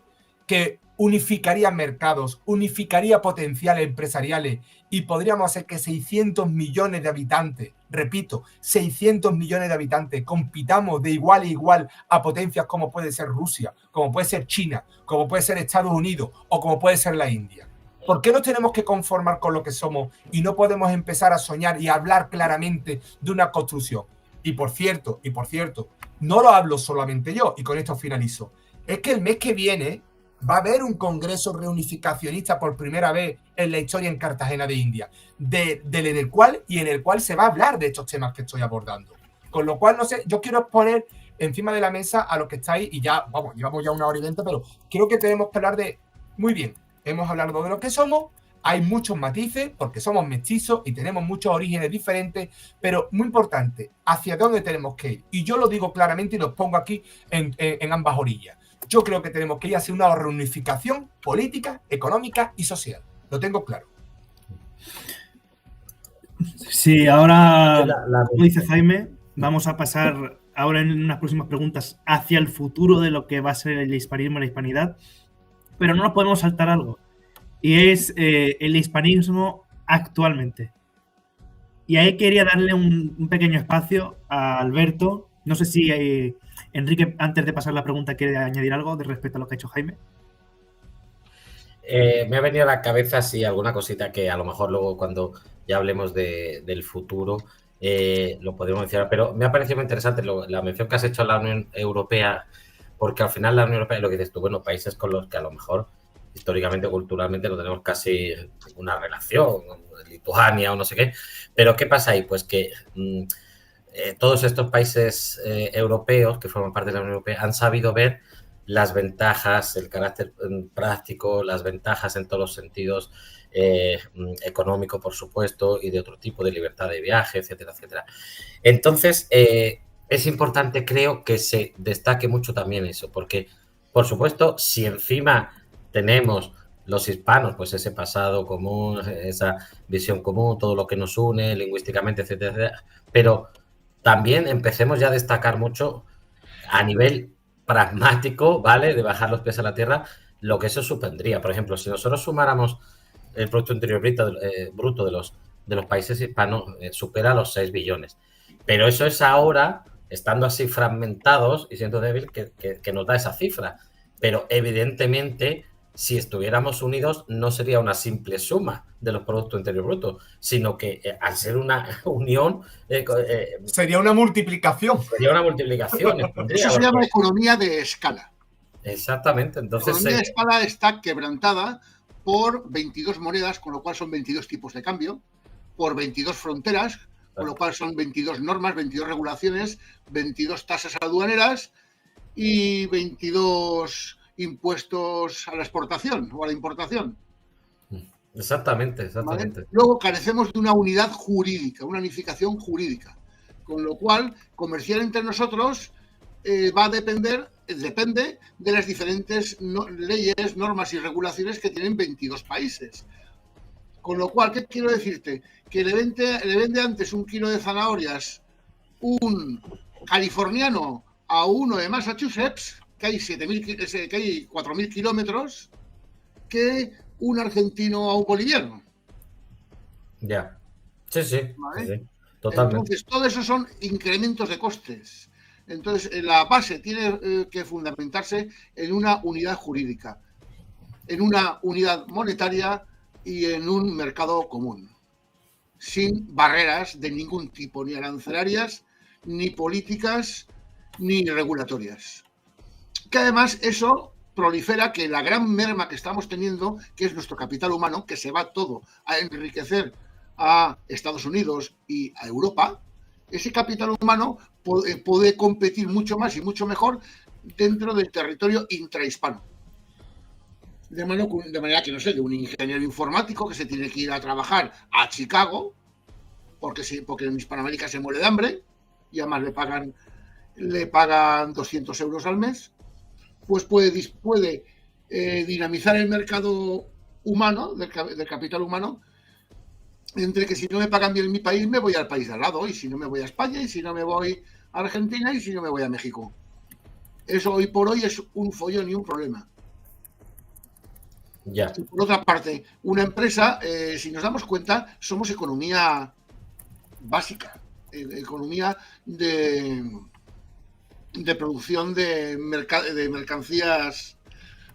que unificaría mercados, unificaría potenciales empresariales y podríamos hacer que 600 millones de habitantes, repito, 600 millones de habitantes, compitamos de igual a igual a potencias como puede ser Rusia, como puede ser China, como puede ser Estados Unidos o como puede ser la India? ¿Por qué nos tenemos que conformar con lo que somos y no podemos empezar a soñar y a hablar claramente de una construcción? Y por cierto, no lo hablo solamente yo, y con esto finalizo. Es que el mes que viene va a haber un congreso reunificacionista por primera vez en la historia en Cartagena de India, en el cual se va a hablar de estos temas que estoy abordando. Con lo cual, no sé, yo quiero poner encima de la mesa a los que estáis, y ya, vamos, llevamos ya 1 hora y 20, pero creo que tenemos que hablar de, muy bien, hemos hablado de lo que somos, hay muchos matices, porque somos mestizos y tenemos muchos orígenes diferentes, pero muy importante, hacia dónde tenemos que ir. Y yo lo digo claramente y los pongo aquí en ambas orillas. Yo creo que tenemos que ir hacia una reunificación política, económica y social. Lo tengo claro. Sí, ahora, como dice Jaime, vamos a pasar ahora en unas próximas preguntas hacia el futuro de lo que va a ser el hispanismo y la hispanidad, pero no nos podemos saltar algo, y es el hispanismo actualmente. Y ahí quería darle un pequeño espacio a Alberto. No sé si Enrique, antes de pasar la pregunta, quiere añadir algo de respecto a lo que ha hecho Jaime. Me ha venido a la cabeza así alguna cosita que a lo mejor luego cuando ya hablemos del futuro lo podemos mencionar, pero me ha parecido muy interesante la mención que has hecho a la Unión Europea, porque al final la Unión Europea, lo que dices tú, bueno, países con los que a lo mejor históricamente, culturalmente no tenemos casi una relación, Lituania o no sé qué, pero ¿qué pasa ahí? Pues que todos estos países europeos que forman parte de la Unión Europea han sabido ver las ventajas, el carácter práctico, las ventajas en todos los sentidos, económico, por supuesto, y de otro tipo de libertad de viaje, etcétera, etcétera. Entonces, es importante, creo, que se destaque mucho también eso, porque, por supuesto, si encima tenemos los hispanos, pues ese pasado común, esa visión común, todo lo que nos une lingüísticamente, etcétera, etcétera, pero también empecemos ya a destacar mucho a nivel pragmático, ¿vale? De bajar los pies a la tierra, lo que eso supondría. Por ejemplo, si nosotros sumáramos el Producto Interior Bruto de los países hispanos, supera los 6 billones. Pero eso es ahora, estando así fragmentados y siendo débil, que nos da esa cifra. Pero evidentemente, si estuviéramos unidos, no sería una simple suma de los Productos Interior Brutos, sino que al ser una unión... sería una multiplicación. Sería una multiplicación. Eso se llama economía de escala. Exactamente. Entonces, la economía de escala está quebrantada por 22 monedas, con lo cual son 22 tipos de cambio, por 22 fronteras, con lo cual son 22 normas, 22 regulaciones, 22 tasas aduaneras y 22 impuestos a la exportación o a la importación. Exactamente, exactamente. ¿Vale? Luego carecemos de una unidad jurídica, una unificación jurídica, con lo cual comerciar entre nosotros depende de las diferentes leyes, normas y regulaciones que tienen 22 países. Con lo cual, ¿qué quiero decirte? Que le vende antes un kilo de zanahorias un californiano a uno de Massachusetts, que hay 4.000 kilómetros, que un argentino a un boliviano. Ya. Sí, sí. ¿Vale? Sí, totalmente. Entonces, todo eso son incrementos de costes. Entonces, la base tiene que fundamentarse en una unidad jurídica, en una unidad monetaria y en un mercado común, sin barreras de ningún tipo, ni arancelarias, ni políticas, ni regulatorias. Que además eso prolifera que la gran merma que estamos teniendo, que es nuestro capital humano, que se va todo a enriquecer a Estados Unidos y a Europa, ese capital humano puede competir mucho más y mucho mejor dentro del territorio intrahispano. De manera que, no sé, de un ingeniero informático que se tiene que ir a trabajar a Chicago, porque en Hispanoamérica se muere de hambre, y además le pagan 200 euros al mes, pues puede dinamizar el mercado humano, del capital humano, entre que si no me pagan bien en mi país, me voy al país de al lado, y si no me voy a España, y si no me voy a Argentina, y si no me voy a México. Eso hoy por hoy es un follón y un problema. Ya. Y por otra parte, una empresa, si nos damos cuenta, somos economía básica, economía de producción de mercancías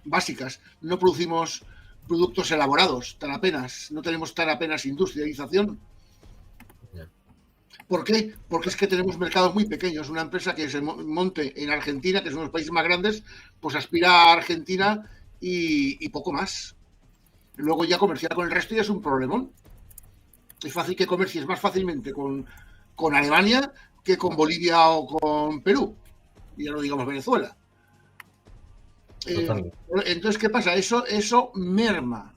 básicas. No producimos productos elaborados tan apenas, no tenemos tan apenas industrialización. ¿Por qué? Porque es que tenemos mercados muy pequeños. Una empresa que se monte en Argentina, que son los países más grandes, pues aspira a Argentina y poco más. Luego ya comerciar con el resto ya es un problemón. Es fácil que comercies más fácilmente con Alemania que con Bolivia o con Perú. Y ya no digamos Venezuela. Entonces, ¿qué pasa? Eso merma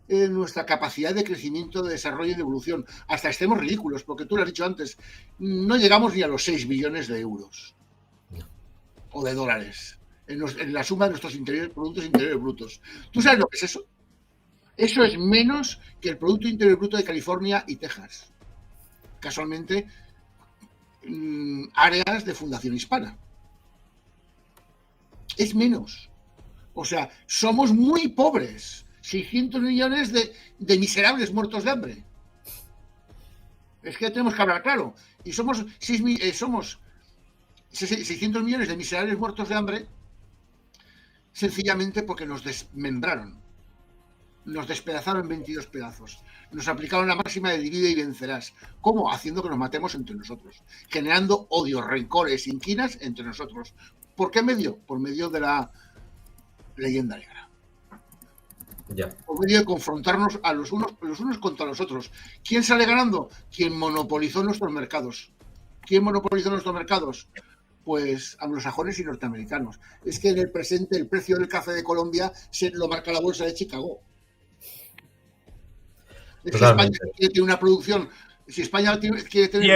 nuestra capacidad de crecimiento, de desarrollo y de evolución. Hasta extremos ridículos, porque tú lo has dicho antes, no llegamos ni a los 6 billones de euros o de dólares en la suma de nuestros productos interiores brutos. ¿Tú sabes lo que es eso? Eso es menos que el Producto Interior Bruto de California y Texas. Casualmente, áreas de fundación hispana. Es menos. O sea, somos muy pobres. 600 millones de miserables muertos de hambre. Es que tenemos que hablar claro. Y somos 600 millones de miserables muertos de hambre sencillamente porque nos desmembraron. Nos despedazaron en 22 pedazos. Nos aplicaron la máxima de divide y vencerás. ¿Cómo? Haciendo que nos matemos entre nosotros. Generando odios, rencores, inquinas entre nosotros. ¿Por qué medio? Por medio de la leyenda negra. Ya. Por medio de confrontarnos a los unos contra los otros. ¿Quién sale ganando? Quien monopolizó nuestros mercados. ¿Quién monopolizó nuestros mercados? pues anglosajones y norteamericanos. Es que en el presente el precio del café de Colombia se lo marca la bolsa de Chicago. Es que España tiene una producción. Si España quiere tener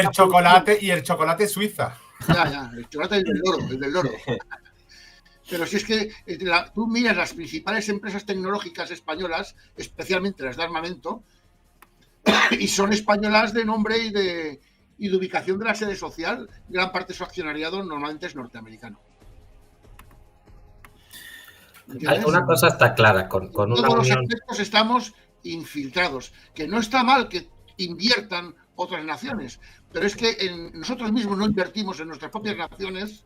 y el chocolate Suiza. Ya, el chocolate es el del loro. Pero si es que tú miras las principales empresas tecnológicas españolas, especialmente las de armamento, y son españolas de nombre y de ubicación de la sede social, gran parte de su accionariado normalmente es norteamericano. ¿Entiendes? Una cosa está clara, con una todos los aspectos estamos infiltrados, que no está mal que inviertan otras naciones, pero es que nosotros mismos no invertimos en nuestras propias naciones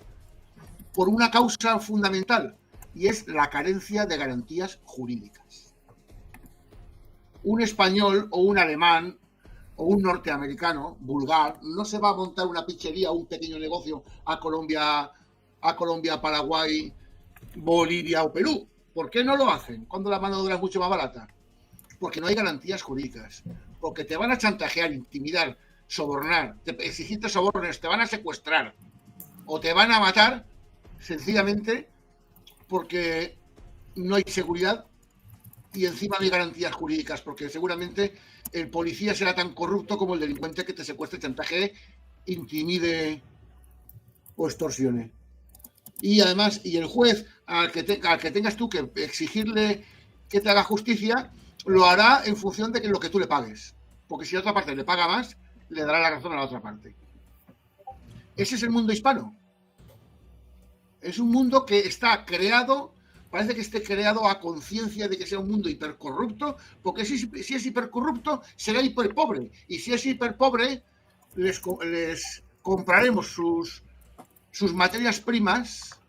por una causa fundamental, y es la carencia de garantías jurídicas. Un español o un alemán o un norteamericano vulgar no se va a montar una pizzería o un pequeño negocio a Colombia, Paraguay, Bolivia o Perú. ¿Por qué no lo hacen cuando la mano de obra es mucho más barata? Porque no hay garantías jurídicas, porque te van a chantajear, intimidar, sobornar, exigirte sobornos, te van a secuestrar o te van a matar sencillamente porque no hay seguridad y encima no hay garantías jurídicas, porque seguramente el policía será tan corrupto como el delincuente que te secuestre, chantajee, intimide o extorsione. Y además, y el juez al que tengas tú que exigirle que te haga justicia, lo hará en función de lo que tú le pagues. Porque si la otra parte le paga más, le dará la razón a la otra parte. Ese es el mundo hispano. Es un mundo que está creado, parece que esté creado a conciencia de que sea un mundo hipercorrupto, porque si es hipercorrupto, será hiperpobre. Y si es hiperpobre, les compraremos sus materias primas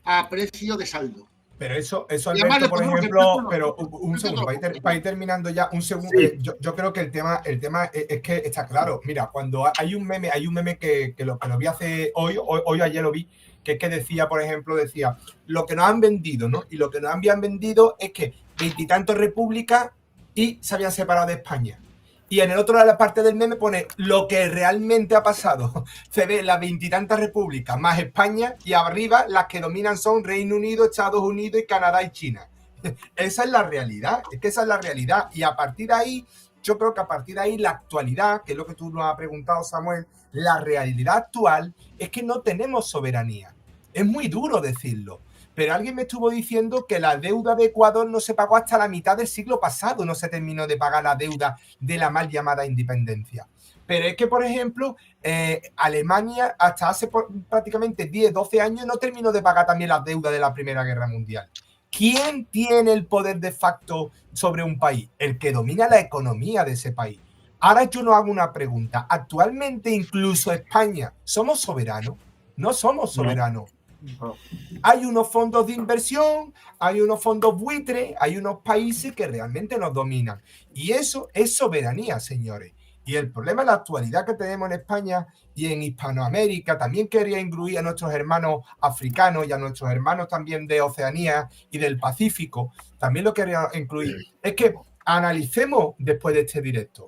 a precio de saldo. Pero eso Alberto, por ejemplo, pero un segundo, para ir terminando ya, un segundo, sí. Yo creo que el tema es que está claro. Mira, cuando hay un meme que lo vi hace hoy o ayer lo vi, que es que decía, por ejemplo, lo que nos han vendido, ¿no? Y lo que nos habían vendido es que 20 y tantos repúblicas y se habían separado de España. Y en el otro lado de la parte del meme pone lo que realmente ha pasado. Se ve las 20 y tantas repúblicas más España y arriba las que dominan son Reino Unido, Estados Unidos y Canadá y China. Esa es la realidad, es que esa es la realidad. Y a partir de ahí, yo creo que a partir de ahí la actualidad, que es lo que tú nos has preguntado, Samuel, la realidad actual es que no tenemos soberanía. Es muy duro decirlo. Pero alguien me estuvo diciendo que la deuda de Ecuador no se pagó hasta la mitad del siglo pasado, no se terminó de pagar la deuda de la mal llamada independencia. Pero es que, por ejemplo, Alemania hasta hace prácticamente 10, 12 años no terminó de pagar también la deuda de la Primera Guerra Mundial. ¿Quién tiene el poder de facto sobre un país? El que domina la economía de ese país. Ahora yo nos hago una pregunta. Actualmente incluso España, ¿somos soberanos? No somos soberanos. No. Hay unos fondos de inversión, hay unos fondos buitres, hay unos países que realmente nos dominan. Y eso es soberanía, señores. Y el problema en la actualidad que tenemos en España y en Hispanoamérica, también quería incluir a nuestros hermanos africanos y a nuestros hermanos también de Oceanía y del Pacífico, también lo quería incluir. Es que analicemos después de este directo,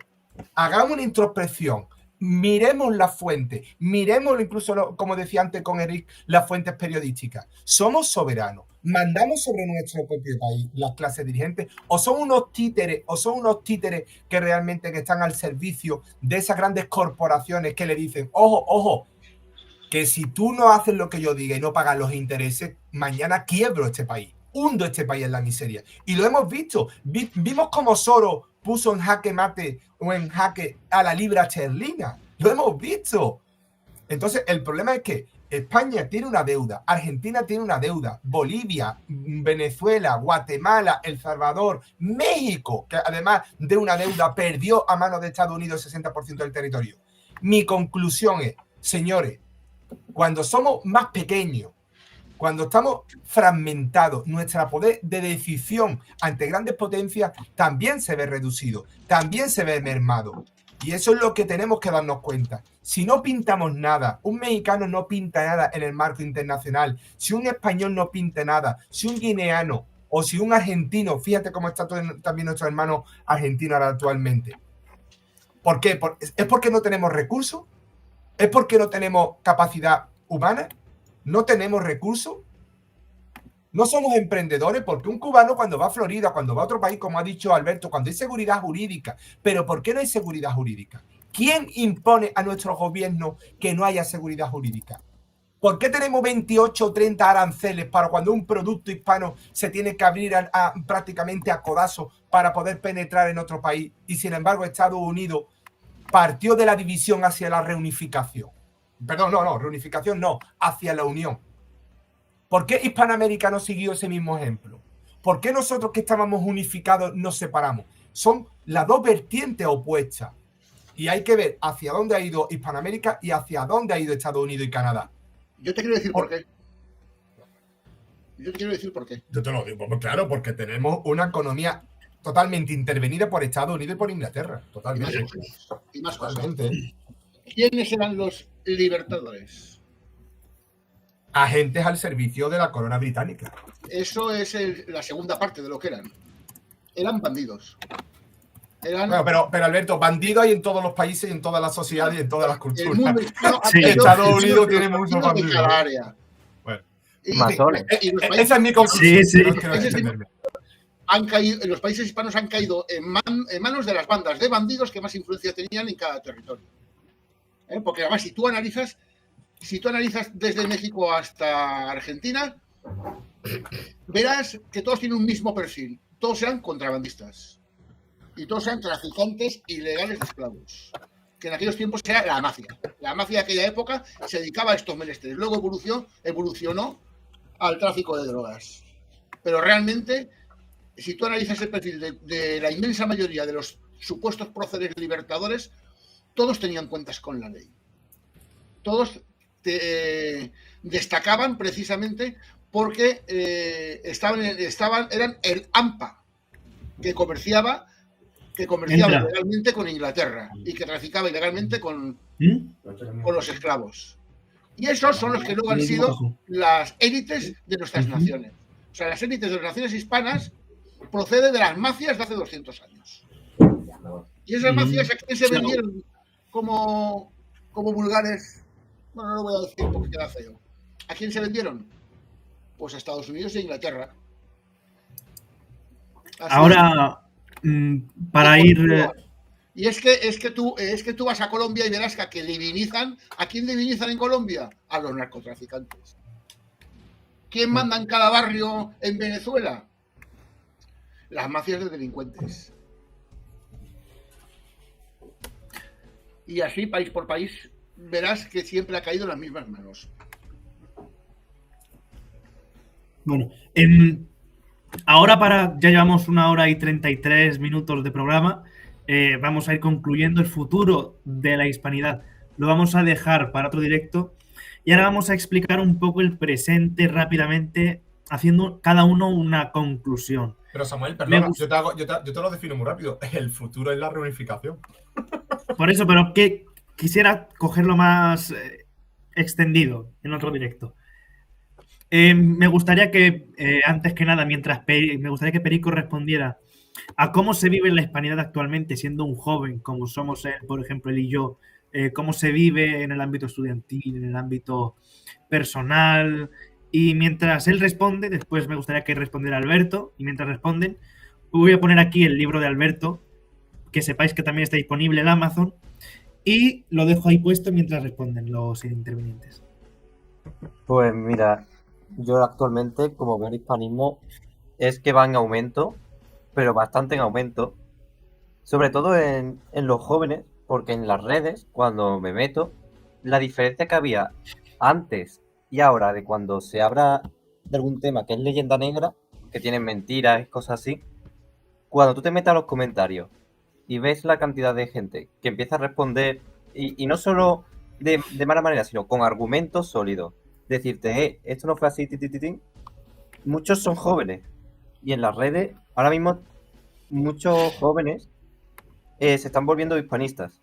hagamos una introspección. Miremos las fuentes, miremos incluso, como decía antes con Eric, las fuentes periodísticas. ¿Somos soberanos? ¿Mandamos sobre nuestro propio país las clases dirigentes? ¿O son unos títeres que realmente que están al servicio de esas grandes corporaciones que le dicen, ojo, que si tú no haces lo que yo diga y no pagas los intereses, mañana quiebro este país, hundo este país en la miseria? Y lo hemos visto, vimos como Soros puso en jaque mate o en jaque a la libra esterlina. Lo hemos visto. Entonces, el problema es que España tiene una deuda, Argentina tiene una deuda, Bolivia, Venezuela, Guatemala, El Salvador, México, que además de una deuda perdió a manos de Estados Unidos el 60% del territorio. Mi conclusión es, señores, cuando somos más pequeños, cuando estamos fragmentados, nuestro poder de decisión ante grandes potencias también se ve reducido, también se ve mermado. Y eso es lo que tenemos que darnos cuenta. Si no pintamos nada, un mexicano no pinta nada en el marco internacional, si un español no pinta nada, si un guineano o si un argentino, fíjate cómo está también nuestro hermano argentino ahora actualmente. ¿Por qué? ¿Es porque no tenemos recursos? ¿Es porque no tenemos capacidad humana? no tenemos recursos, no somos emprendedores, porque un cubano cuando va a Florida, cuando va a otro país, como ha dicho Alberto, cuando hay seguridad jurídica, pero ¿por qué no hay seguridad jurídica? ¿Quién impone a nuestro gobierno que no haya seguridad jurídica? ¿Por qué tenemos 28 o 30 aranceles para cuando un producto hispano se tiene que abrir prácticamente a codazo para poder penetrar en otro país? Y sin embargo Estados Unidos partió de la división hacia la reunificación. Perdón, reunificación no, hacia la unión. ¿Por qué Hispanoamérica no siguió ese mismo ejemplo? ¿Por qué nosotros que estábamos unificados nos separamos? Son las dos vertientes opuestas. Y hay que ver hacia dónde ha ido Hispanoamérica y hacia dónde ha ido Estados Unidos y Canadá. Yo te quiero decir por qué. Yo te lo digo, pues claro, porque tenemos una economía totalmente intervenida por Estados Unidos y por Inglaterra. Totalmente. Y más cosas. ¿Quiénes eran los libertadores? Agentes al servicio de la corona británica. Eso es la segunda parte de lo que eran. Eran bandidos. Bueno, pero Alberto, bandidos hay en todos los países, en todas las sociedades y en todas las culturas. El mundo hispano sí, Estados Unidos tiene muchos bandidos. Bueno. Esa es mi conclusión. Sí. Los países hispanos han caído en manos de las bandas de bandidos que más influencia tenían en cada territorio. Porque además, si tú analizas desde México hasta Argentina, verás que todos tienen un mismo perfil. Todos eran contrabandistas. Y todos eran traficantes ilegales de esclavos. Que en aquellos tiempos era la mafia. La mafia de aquella época se dedicaba a estos menesteres. Luego evolucionó al tráfico de drogas. Pero realmente, si tú analizas el perfil de la inmensa mayoría de los supuestos próceres libertadores, todos tenían cuentas con la ley. Todos destacaban precisamente porque eran el AMPA, que comerciaba ilegalmente con Inglaterra y que traficaba ilegalmente con los esclavos. Y esos son los que luego han sido las élites de nuestras naciones. O sea, las élites de las naciones hispanas proceden de las mafias de hace 200 años. Y esas mafias, ¿a quién se vendieron como vulgares? Bueno, no lo voy a decir porque queda feo. ¿A quién se vendieron? Pues a Estados Unidos e Inglaterra. Ahora, para ir... Y es que tú vas a Colombia y verás que ¿a quién divinizan en Colombia? A los narcotraficantes. ¿Quién manda en cada barrio en Venezuela? Las mafias de delincuentes. Y así, país por país, verás que siempre ha caído en las mismas manos. Bueno, ahora ya llevamos 1 hora y 33 minutos de programa. Vamos a ir concluyendo el futuro de la hispanidad. Lo vamos a dejar para otro directo. Y ahora vamos a explicar un poco el presente rápidamente, haciendo cada uno una conclusión. Pero Samuel, perdona, yo te lo defino muy rápido. El futuro es la reunificación. Por eso, pero que quisiera cogerlo más extendido en otro directo. Me gustaría que, antes que nada, me gustaría que Perico respondiera a cómo se vive en la hispanidad actualmente, siendo un joven, como somos él, por ejemplo, él y yo, cómo se vive en el ámbito estudiantil, en el ámbito personal. Y mientras él responde, después me gustaría que respondiera Alberto, y mientras responden, voy a poner aquí el libro de Alberto, que sepáis que también está disponible en Amazon, y lo dejo ahí puesto mientras responden los intervinientes. Pues mira, yo actualmente, como veo el hispanismo, es que va en aumento, pero bastante en aumento, sobre todo en los jóvenes, porque en las redes, cuando me meto, la diferencia que había antes y ahora de cuando se habla de algún tema que es leyenda negra, que tienen mentiras y cosas así, cuando tú te metes a los comentarios y ves la cantidad de gente que empieza a responder, y no solo de mala manera, sino con argumentos sólidos, decirte, esto no fue así, muchos son jóvenes, y en las redes, ahora mismo, muchos jóvenes se están volviendo hispanistas.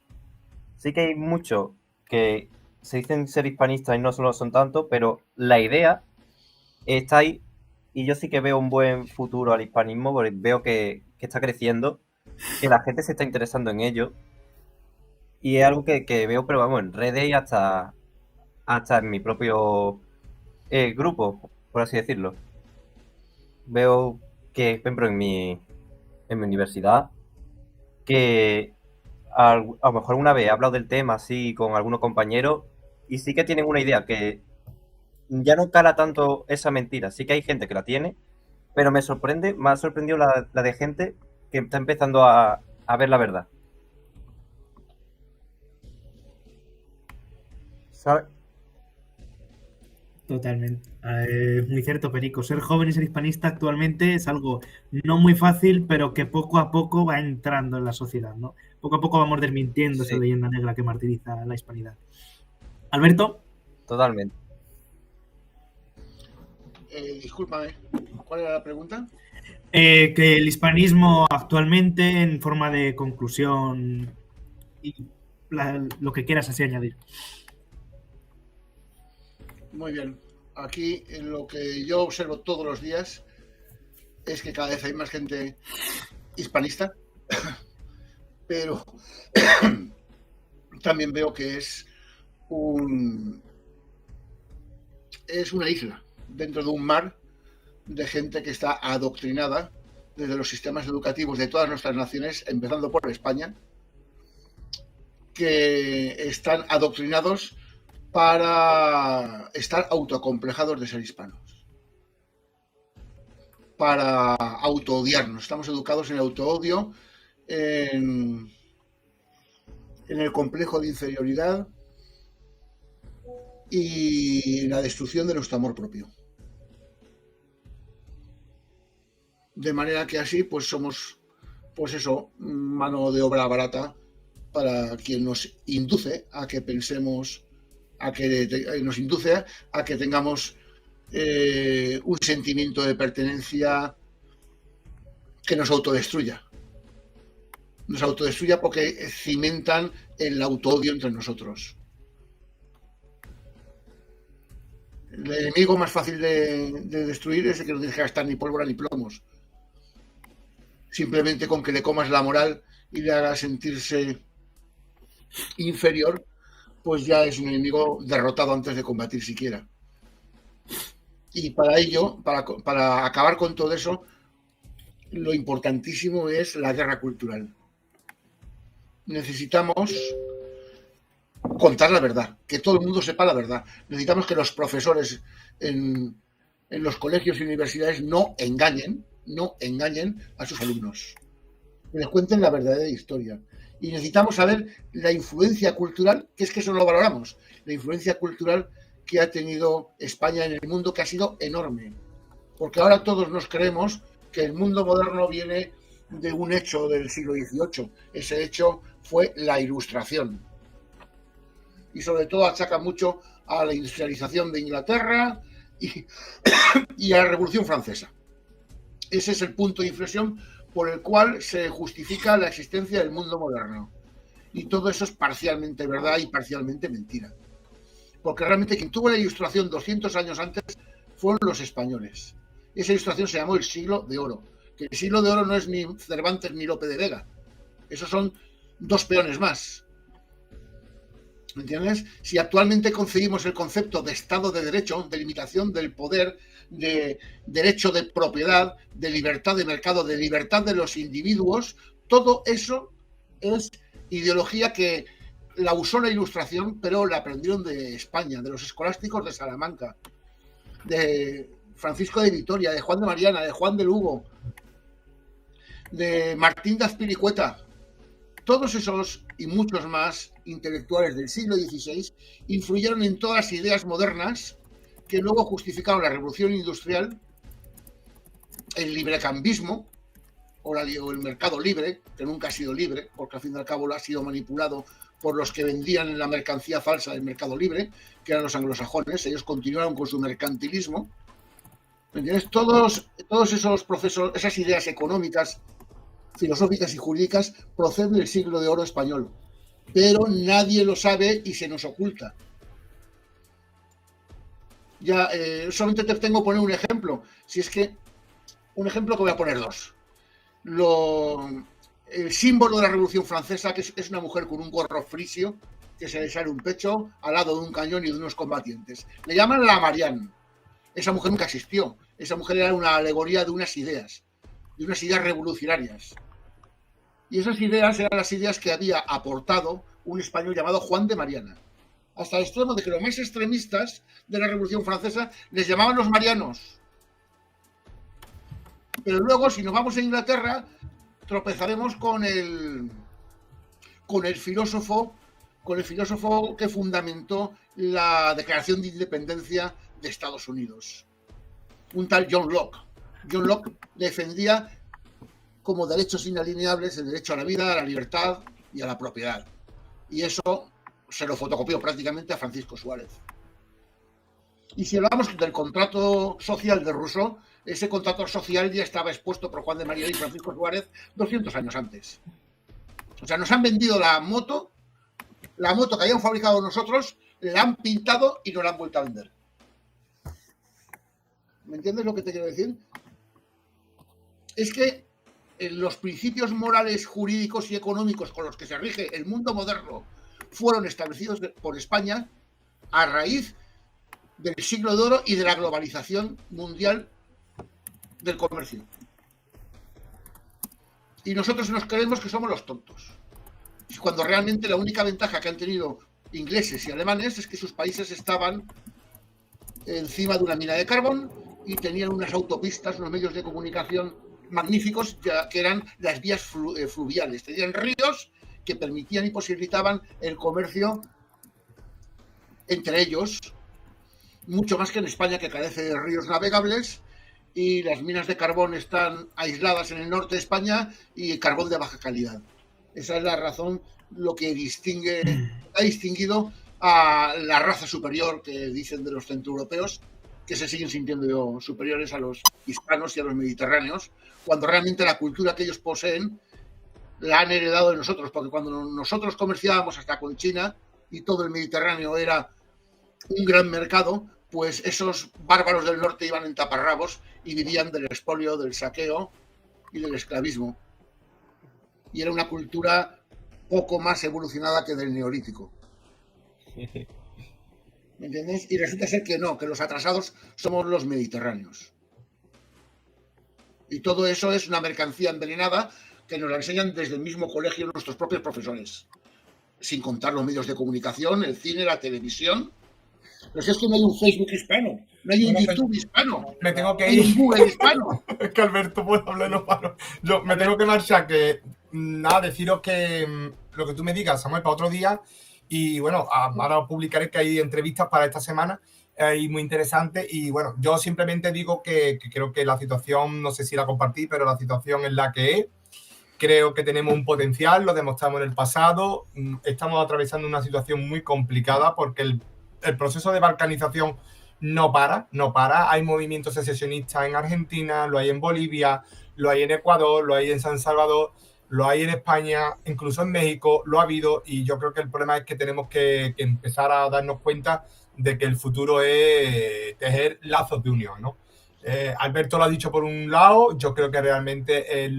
Sí que hay muchos que se dicen ser hispanistas y no solo son tanto, pero la idea está ahí, y yo sí que veo un buen futuro al hispanismo, porque veo que está creciendo, que la gente se está interesando en ello, y es algo que veo, pero vamos, en redes y hasta en mi propio grupo, por así decirlo. Veo que, por ejemplo, en mi universidad, que a lo mejor una vez he hablado del tema así con algunos compañeros y sí que tienen una idea que ya no cala tanto esa mentira. Sí que hay gente que la tiene, pero me ha sorprendido la de gente que está empezando a ver la verdad. ¿Sabes? Totalmente. Muy cierto, Perico. Ser joven y ser hispanista actualmente es algo no muy fácil, pero que poco a poco va entrando en la sociedad, ¿no? Poco a poco vamos desmintiendo esa Sí. leyenda negra que martiriza a la hispanidad. Alberto. Totalmente. Discúlpame, ¿cuál era la pregunta? Que el hispanismo actualmente, en forma de conclusión, y lo que quieras así añadir. Muy bien. Aquí lo que yo observo todos los días es que cada vez hay más gente hispanista, pero también veo que es una isla dentro de un mar de gente que está adoctrinada desde los sistemas educativos de todas nuestras naciones, empezando por España, que están adoctrinados para estar autoacomplejados de ser hispanos, para autoodiarnos. Estamos educados en el autoodio, en el complejo de inferioridad y en la destrucción de nuestro amor propio. De manera que así pues somos, pues eso, mano de obra barata para quien nos induce a que pensemos, nos induce a que tengamos un sentimiento de pertenencia que nos autodestruya. Nos autodestruya porque cimentan el autoodio entre nosotros. El enemigo más fácil de destruir es el que no tienes que gastar ni pólvora ni plomos. Simplemente con que le comas la moral y le hagas sentirse inferior, pues ya es un enemigo derrotado antes de combatir siquiera. Y para ello, para acabar con todo eso, lo importantísimo es la guerra cultural. Necesitamos contar la verdad, que todo el mundo sepa la verdad. Necesitamos que los profesores en los colegios y universidades no engañen a sus alumnos, que les cuenten la verdadera historia. Y necesitamos saber la influencia cultural, que es que eso no lo valoramos, la influencia cultural que ha tenido España en el mundo, que ha sido enorme. Porque ahora todos nos creemos que el mundo moderno viene de un hecho del siglo XVIII. Ese hecho fue la Ilustración. Y sobre todo achaca mucho a la industrialización de Inglaterra y a la Revolución Francesa. Ese es el punto de inflexión por el cual se justifica la existencia del mundo moderno. Y todo eso es parcialmente verdad y parcialmente mentira. Porque realmente quien tuvo la Ilustración 200 años antes fueron los españoles. Esa Ilustración se llamó el Siglo de Oro. Que el Siglo de Oro no es ni Cervantes ni Lope de Vega. Esos son dos peones más. ¿Me entiendes? Si actualmente concebimos el concepto de Estado de Derecho, de limitación del poder, de derecho de propiedad, de libertad de mercado, de libertad de los individuos, todo eso es ideología que la usó la Ilustración, pero la aprendieron de España, de los escolásticos de Salamanca, de Francisco de Vitoria, de Juan de Mariana, de Juan de Lugo, de Martín de Azpilicueta. Todos esos y muchos más intelectuales del siglo XVI influyeron en todas las ideas modernas que luego justificaron la revolución industrial, el librecambismo o el mercado libre, que nunca ha sido libre, porque al fin y al cabo lo ha sido manipulado por los que vendían la mercancía falsa del mercado libre, que eran los anglosajones. Ellos continuaron con su mercantilismo. ¿Me entiendes? Todos esos procesos, esas ideas económicas, filosóficas y jurídicas proceden del siglo de oro español, pero nadie lo sabe y se nos oculta. Ya, solamente te tengo que poner un ejemplo. Si es que, un ejemplo que voy a poner dos. El símbolo de la Revolución Francesa, que es una mujer con un gorro frisio, que se le sale un pecho al lado de un cañón y de unos combatientes. Le llaman la Marianne. esa mujer nunca existió. Esa mujer era una alegoría de unas ideas revolucionarias. Y esas ideas eran las ideas que había aportado un español llamado Juan de Mariana. Hasta el extremo de que los más extremistas de la Revolución Francesa les llamaban los marianos. Pero luego, si nos vamos a Inglaterra, tropezaremos con el filósofo que fundamentó la Declaración de Independencia de Estados Unidos, un tal John Locke. John Locke defendía como derechos inalienables el derecho a la vida, a la libertad y a la propiedad. Y eso se lo fotocopió prácticamente a Francisco Suárez. Y si hablamos del contrato social de Rousseau, ese contrato social ya estaba expuesto por Juan de Mariana y Francisco Suárez 200 años antes. O sea, nos han vendido la moto que habían fabricado nosotros, la han pintado y nos la han vuelto a vender. ¿Me entiendes lo que te quiero decir? Es que los principios morales, jurídicos y económicos con los que se rige el mundo moderno fueron establecidos por España a raíz del siglo de oro y de la globalización mundial del comercio. Y nosotros nos creemos que somos los tontos. Cuando realmente la única ventaja que han tenido ingleses y alemanes es que sus países estaban encima de una mina de carbón y tenían unas autopistas, unos medios de comunicación magníficos, que eran las vías fluviales. Tenían ríos que permitían y posibilitaban el comercio entre ellos, mucho más que en España, que carece de ríos navegables, y las minas de carbón están aisladas en el norte de España y carbón de baja calidad. Esa es la razón, lo que ha distinguido a la raza superior que dicen de los centroeuropeos, que se siguen sintiendo superiores a los hispanos y a los mediterráneos, cuando realmente la cultura que ellos poseen la han heredado de nosotros, porque cuando nosotros comerciábamos hasta con China y todo el Mediterráneo era un gran mercado, pues esos bárbaros del norte iban en taparrabos y vivían del expolio, del saqueo y del esclavismo. Y era una cultura poco más evolucionada que del Neolítico. ¿Me entiendes? Y resulta ser que no, que los atrasados somos los mediterráneos. Y todo eso es una mercancía envenenada que nos la enseñan desde el mismo colegio nuestros propios profesores. Sin contar los medios de comunicación, el cine, la televisión. Pero si es que no hay un Facebook hispano, no hay un YouTube hispano, me tengo que no hay ir. un Google hispano. Es que Alberto puede hablar no paro. Yo me tengo que marchar, que nada, deciros que lo que tú me digas, Samuel, para otro día. Y bueno, ahora publicaré que hay entrevistas para esta semana y muy interesante. Y bueno, yo simplemente digo que creo que la situación, no sé si la compartí, pero la situación es la que es. Creo que tenemos un potencial, lo demostramos en el pasado. Estamos atravesando una situación muy complicada porque el proceso de balcanización no para. Hay movimientos secesionistas en Argentina, lo hay en Bolivia, lo hay en Ecuador, lo hay en San Salvador, lo hay en España, incluso en México, lo ha habido. Y yo creo que el problema es que tenemos que empezar a darnos cuenta de que el futuro es tejer lazos de unión, ¿no? Alberto lo ha dicho por un lado, yo creo que realmente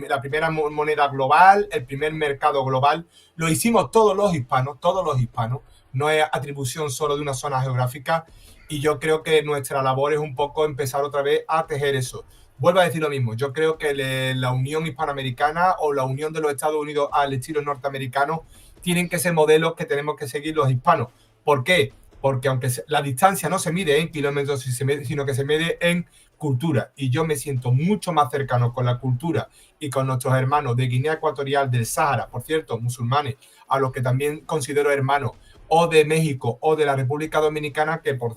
la primera moneda global, el primer mercado global, lo hicimos todos los hispanos, no es atribución solo de una zona geográfica, y yo creo que nuestra labor es un poco empezar otra vez a tejer eso. Vuelvo a decir lo mismo, yo creo que la unión hispanoamericana o la unión de los Estados Unidos al estilo norteamericano tienen que ser modelos que tenemos que seguir los hispanos. ¿Por qué? Porque aunque la distancia no se mide en kilómetros, sino que se mide en cultura. Y yo me siento mucho más cercano con la cultura y con nuestros hermanos de Guinea Ecuatorial, del Sáhara, por cierto, musulmanes, a los que también considero hermanos, o de México o de la República Dominicana, que por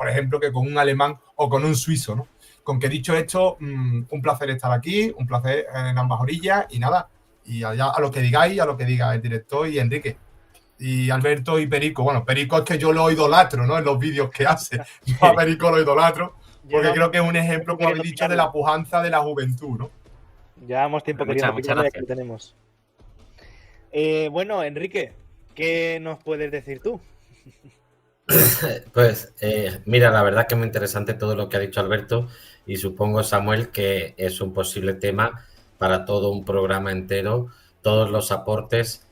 ejemplo, que con un alemán o con un suizo, ¿no? Con que dicho esto, un placer estar aquí, un placer en ambas orillas y nada. Y allá a lo que digáis, a lo que diga el director y Enrique. Y Alberto y Perico. Bueno, Perico es que yo lo idolatro, ¿no? En los vídeos que hace. Yo a Perico lo idolatro. Porque creo que es un ejemplo, como habéis dicho, de la pujanza de la juventud, ¿no? Llevamos tiempo queriendo muchas gracias. Que lo tenemos. Bueno, Enrique, ¿qué nos puedes decir tú? Pues mira, la verdad que es muy interesante todo lo que ha dicho Alberto, y supongo, Samuel, que es un posible tema para todo un programa entero, todos los aportes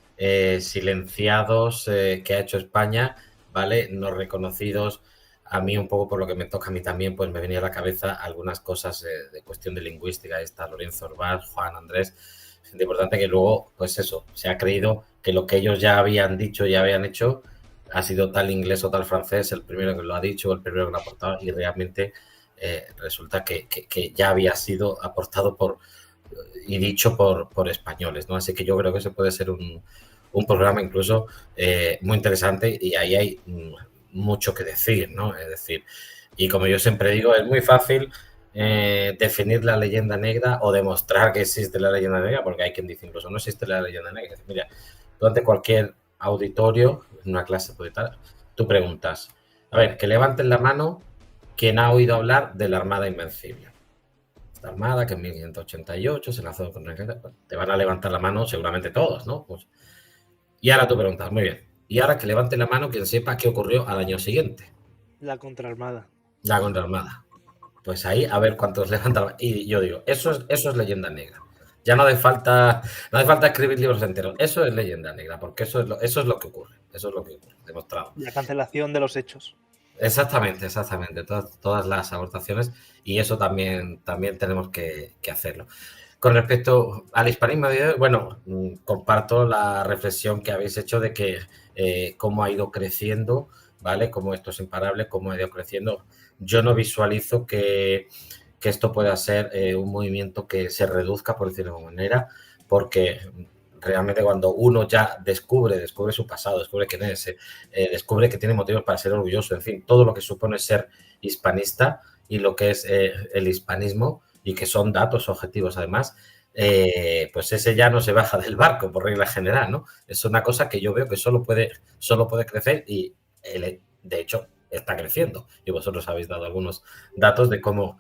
silenciados que ha hecho España, ¿vale? No reconocidos a mí un poco por lo que me toca a mí también, pues me venía a la cabeza algunas cosas de cuestión de lingüística. Ahí está Lorenzo Orbán, Juan Andrés, gente importante que luego, pues eso, se ha creído que lo que ellos ya habían dicho, ya habían hecho, ha sido tal inglés o tal francés el primero que lo ha dicho, el primero que lo ha aportado, y realmente resulta que ya había sido aportado y dicho por españoles, ¿no? Así que yo creo que ese puede ser un programa incluso muy interesante, y ahí hay mucho que decir, ¿no? Es decir, y como yo siempre digo, es muy fácil definir la leyenda negra o demostrar que existe la leyenda negra, porque hay quien dice incluso no existe la leyenda negra. Mira, tú ante cualquier auditorio, en una clase tal, tú preguntas, a ver, que levanten la mano quien ha oído hablar de la Armada Invencible. Esta armada que en 1588 se lanzó con... Te van a levantar la mano seguramente todos, ¿no? Pues, y ahora tú preguntas, muy bien, y ahora que levante la mano quien sepa qué ocurrió al año siguiente. La contraarmada. La contraarmada. Pues ahí a ver cuántos levantan. Y yo digo, eso es leyenda negra. Ya no hace falta escribir libros enteros. Eso es leyenda negra, porque eso es lo que ocurre. Eso es lo que ocurre, demostrado. La cancelación de los hechos. Exactamente. Todas las aportaciones, y eso también tenemos que hacerlo. Con respecto al hispanismo, bueno, comparto la reflexión que habéis hecho de que cómo ha ido creciendo, ¿vale? Cómo esto es imparable, cómo ha ido creciendo. Yo no visualizo que esto pueda ser un movimiento que se reduzca, por decirlo de alguna manera, porque realmente cuando uno ya descubre su pasado, descubre quién es, descubre que tiene motivos para ser orgulloso, en fin, todo lo que supone ser hispanista y lo que es el hispanismo, y que son datos objetivos además, pues ese ya no se baja del barco por regla general, ¿no? Es una cosa que yo veo que solo puede crecer, y de hecho está creciendo, y vosotros habéis dado algunos datos de cómo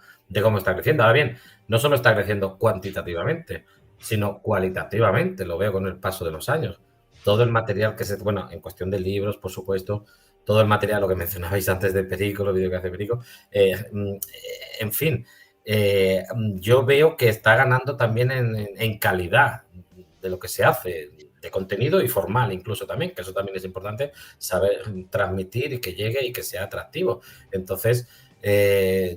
está creciendo. Ahora bien, no solo está creciendo cuantitativamente, sino cualitativamente, lo veo con el paso de los años. Todo el material bueno, en cuestión de libros, por supuesto, todo el material, lo que mencionabais antes de Perico, los vídeos que hace Perico, en fin, yo veo que está ganando también en calidad de lo que se hace, de contenido y formal incluso también, que eso también es importante, saber transmitir y que llegue y que sea atractivo. Entonces,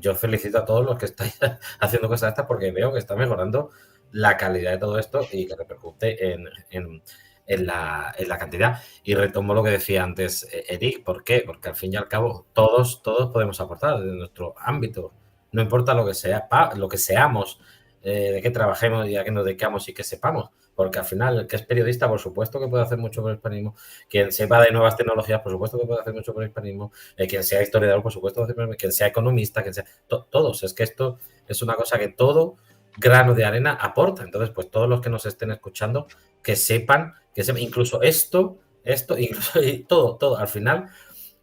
yo felicito a todos los que estáis haciendo cosas estas, porque veo que está mejorando la calidad de todo esto y que repercute en la cantidad. Y retomo lo que decía antes Eric. ¿Por qué? Porque al fin y al cabo todos podemos aportar desde nuestro ámbito. No importa lo que seamos, de qué trabajemos y a qué nos dedicamos y qué sepamos, porque al final el que es periodista, por supuesto que puede hacer mucho por el hispanismo, quien sepa de nuevas tecnologías, por supuesto que puede hacer mucho por el hispanismo, quien sea historiador, por supuesto, quien sea economista, quien sea... todos. Es que esto es una cosa que todo grano de arena aporta. Entonces, pues todos los que nos estén escuchando, que sepan, incluso esto, incluso y todo, al final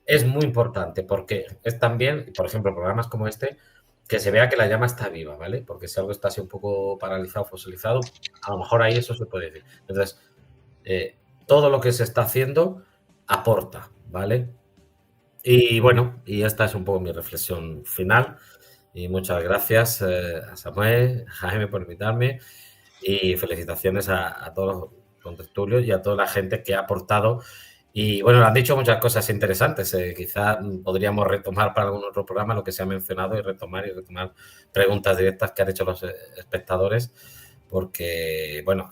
es muy importante, porque es también, por ejemplo, programas como este, que se vea que la llama está viva, ¿vale? Porque si algo está así un poco paralizado, fosilizado, a lo mejor ahí eso se puede decir. Entonces, todo lo que se está haciendo aporta, ¿vale? Y bueno, y esta es un poco mi reflexión final. Y muchas gracias a Samuel, Jaime, por invitarme, y felicitaciones a todos los contertulios y a toda la gente que ha aportado. Y bueno, han dicho muchas cosas interesantes. Quizá podríamos retomar para algún otro programa lo que se ha mencionado y retomar preguntas directas que han hecho los espectadores, porque, bueno,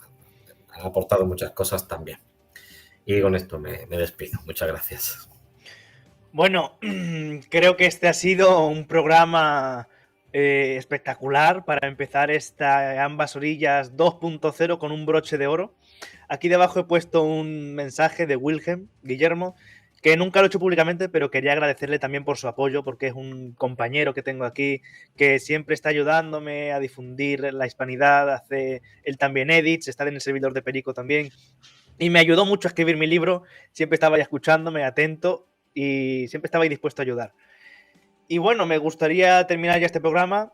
han aportado muchas cosas también. Y con esto me despido. Muchas gracias. Bueno, creo que este ha sido un programa espectacular para empezar esta Ambas Orillas 2.0 con un broche de oro. Aquí debajo he puesto un mensaje de Wilhelm Guillermo, que nunca lo he hecho públicamente, pero quería agradecerle también por su apoyo, porque es un compañero que tengo aquí, que siempre está ayudándome a difundir la hispanidad, hace él también edits, está en el servidor de Perico también, y me ayudó mucho a escribir mi libro, siempre estaba ahí escuchándome, atento, y siempre estaba ahí dispuesto a ayudar. Y bueno, me gustaría terminar ya este programa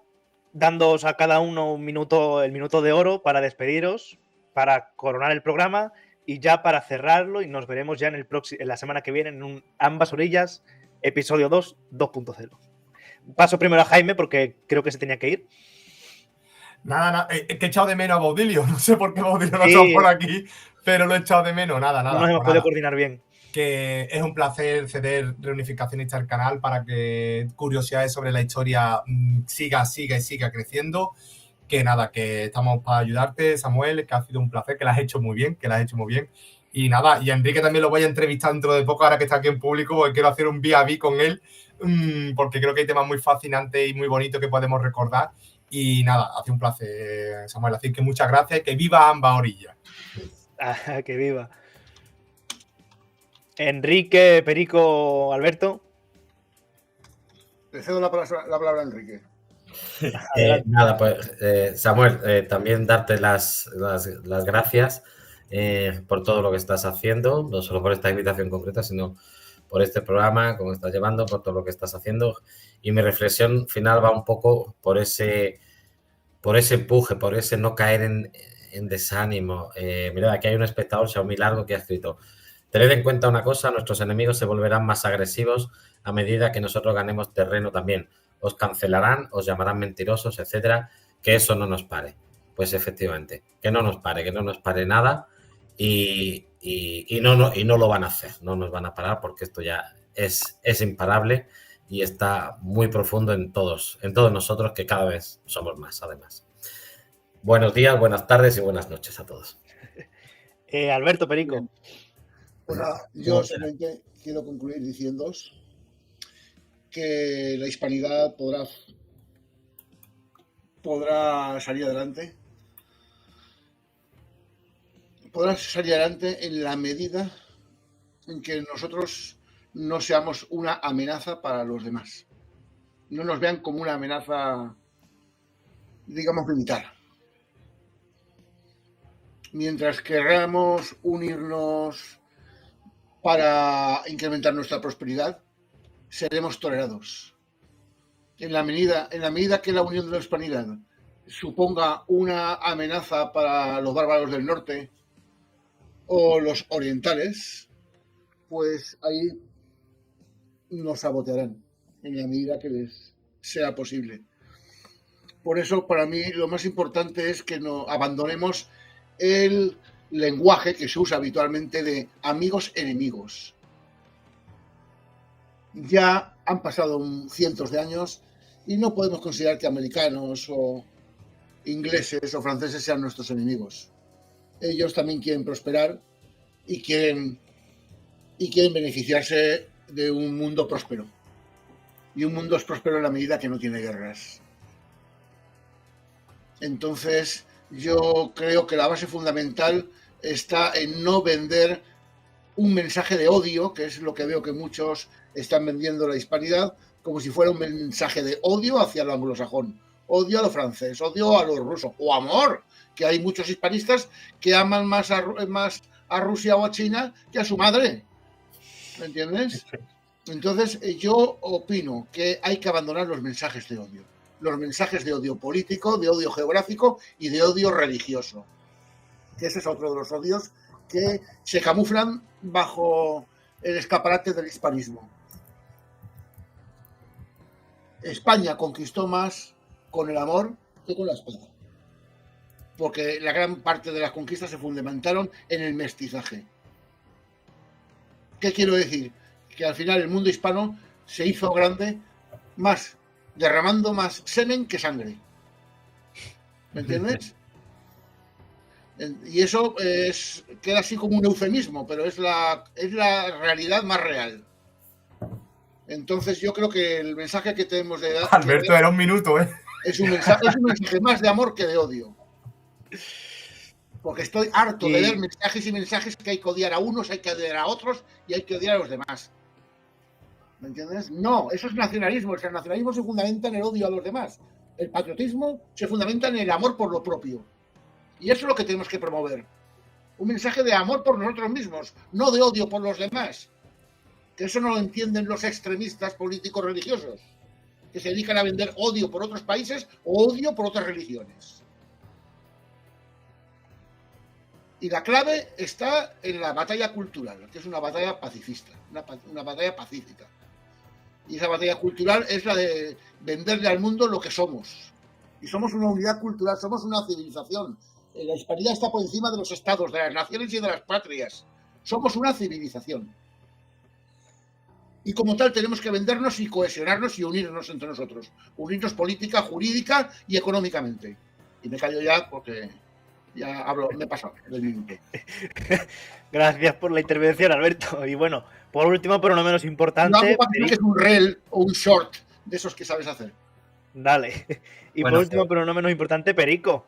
dándoos a cada uno el minuto de oro para despediros, para coronar el programa y ya para cerrarlo, y nos veremos ya en la semana que viene en un Ambas Orillas, episodio 2.0. Paso primero a Jaime porque creo que se tenía que ir. Nada, que he echado de menos a Baudilio. No sé por qué Baudilio no ha estado por aquí, pero lo he echado de menos. Nada. No nos hemos podido coordinar bien. que es un placer ceder Reunificacionista al canal para que curiosidades sobre la historia siga creciendo. Que nada, que estamos para ayudarte, Samuel, que ha sido un placer, que lo has hecho muy bien, Y nada, y a Enrique también lo voy a entrevistar dentro de poco, ahora que está aquí en público, porque quiero hacer un vía con él, porque creo que hay temas muy fascinantes y muy bonitos que podemos recordar. Y nada, hace un placer, Samuel. Así que muchas gracias y que viva ambas orillas. Ah, que viva. Enrique, Perico, Alberto. Le cedo la palabra a Enrique. Nada, pues Samuel, también darte las gracias por todo lo que estás haciendo, no solo por esta invitación concreta, sino por este programa, cómo estás llevando, por todo lo que estás haciendo. Y mi reflexión final va un poco por ese empuje, por ese no caer en desánimo. Mirad, aquí hay un espectador, Xiaomi Largo, que ha escrito: tened en cuenta una cosa, nuestros enemigos se volverán más agresivos a medida que nosotros ganemos terreno también. Os cancelarán, os llamarán mentirosos, etcétera, que eso no nos pare. Pues efectivamente, que no nos pare nada y no lo van a hacer, no nos van a parar porque esto ya es imparable y está muy profundo en todos nosotros, que cada vez somos más, además. Buenos días, buenas tardes y buenas noches a todos. Alberto, Perico. Bueno, yo solamente quiero concluir diciéndoos que la hispanidad podrá salir adelante. Podrá salir adelante en la medida en que nosotros no seamos una amenaza para los demás. No nos vean como una amenaza, digamos, militar. Mientras queramos unirnos para incrementar nuestra prosperidad, seremos tolerados. En la medida que la unión de la hispanidad suponga una amenaza para los bárbaros del norte o los orientales, pues ahí nos sabotearán en la medida que les sea posible. Por eso, para mí, lo más importante es que no abandonemos el lenguaje que se usa habitualmente de amigos-enemigos. Ya han pasado cientos de años y no podemos considerar que americanos o ingleses o franceses sean nuestros enemigos. Ellos también quieren prosperar y quieren beneficiarse de un mundo próspero. Y un mundo es próspero en la medida que no tiene guerras. Entonces, yo creo que la base fundamental está en no vender un mensaje de odio, que es lo que veo que muchos están vendiendo la hispanidad, como si fuera un mensaje de odio hacia el anglosajón, odio a lo francés, odio a los rusos, o amor, que hay muchos hispanistas que aman más a Rusia o a China que a su madre. ¿Me entiendes? Entonces, yo opino que hay que abandonar los mensajes de odio. Los mensajes de odio político, de odio geográfico y de odio religioso. Que ese es otro de los odios que se camuflan bajo el escaparate del hispanismo. España conquistó más con el amor que con la espada. Porque la gran parte de las conquistas se fundamentaron en el mestizaje. ¿Qué quiero decir? Que al final el mundo hispano se hizo grande derramando más semen que sangre. ¿Me entiendes? Y eso queda así como un eufemismo, pero es la realidad más real. Entonces yo creo que el mensaje que tenemos de dar... Alberto, era un minuto, ¿eh? Es un mensaje más de amor que de odio. Porque estoy harto de leer mensajes y mensajes que hay que odiar a unos, hay que odiar a otros y hay que odiar a los demás. ¿Me entiendes? No, eso es nacionalismo. El nacionalismo se fundamenta en el odio a los demás. El patriotismo se fundamenta en el amor por lo propio. Y eso es lo que tenemos que promover. Un mensaje de amor por nosotros mismos, no de odio por los demás. Que eso no lo entienden los extremistas políticos religiosos, que se dedican a vender odio por otros países o odio por otras religiones. Y la clave está en la batalla cultural, que es una batalla pacifista, una batalla pacífica. Y esa batalla cultural es la de venderle al mundo lo que somos. Y somos una unidad cultural, somos una civilización. La hispanidad está por encima de los estados, de las naciones y de las patrias. Somos una civilización. Y como tal tenemos que vendernos y cohesionarnos y unirnos entre nosotros. Unirnos política, jurídica y económicamente. Y me callo ya porque ya hablo, me he pasado del minuto. Gracias por la intervención, Alberto. Y bueno, por último, pero no menos No importante, hago para que es un reel o un short de esos que sabes hacer. dale. Y Bueno, por último, pero no menos importante, Perico.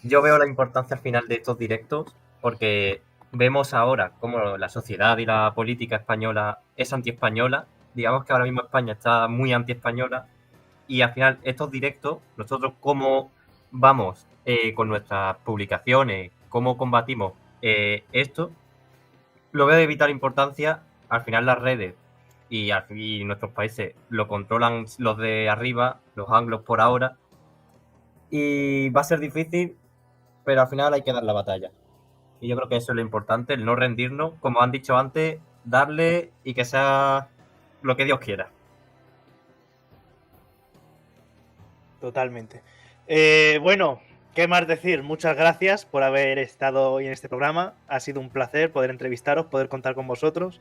Yo veo la importancia al final de estos directos porque vemos ahora cómo la sociedad y la política española es antiespañola. Digamos que ahora mismo España está muy antiespañola y al final estos directos, nosotros cómo vamos con nuestras publicaciones, cómo combatimos esto, lo veo de vital importancia. Al final las redes y nuestros países lo controlan los de arriba, los anglos por ahora, y va a ser difícil, pero al final hay que dar la batalla. Y yo creo que eso es lo importante, el no rendirnos, como han dicho antes, darle y que sea lo que Dios quiera. Totalmente. Bueno, ¿qué más decir? Muchas gracias por haber estado hoy en este programa. Ha sido un placer poder entrevistaros, poder contar con vosotros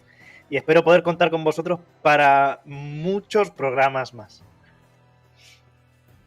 y espero poder contar con vosotros para muchos programas más.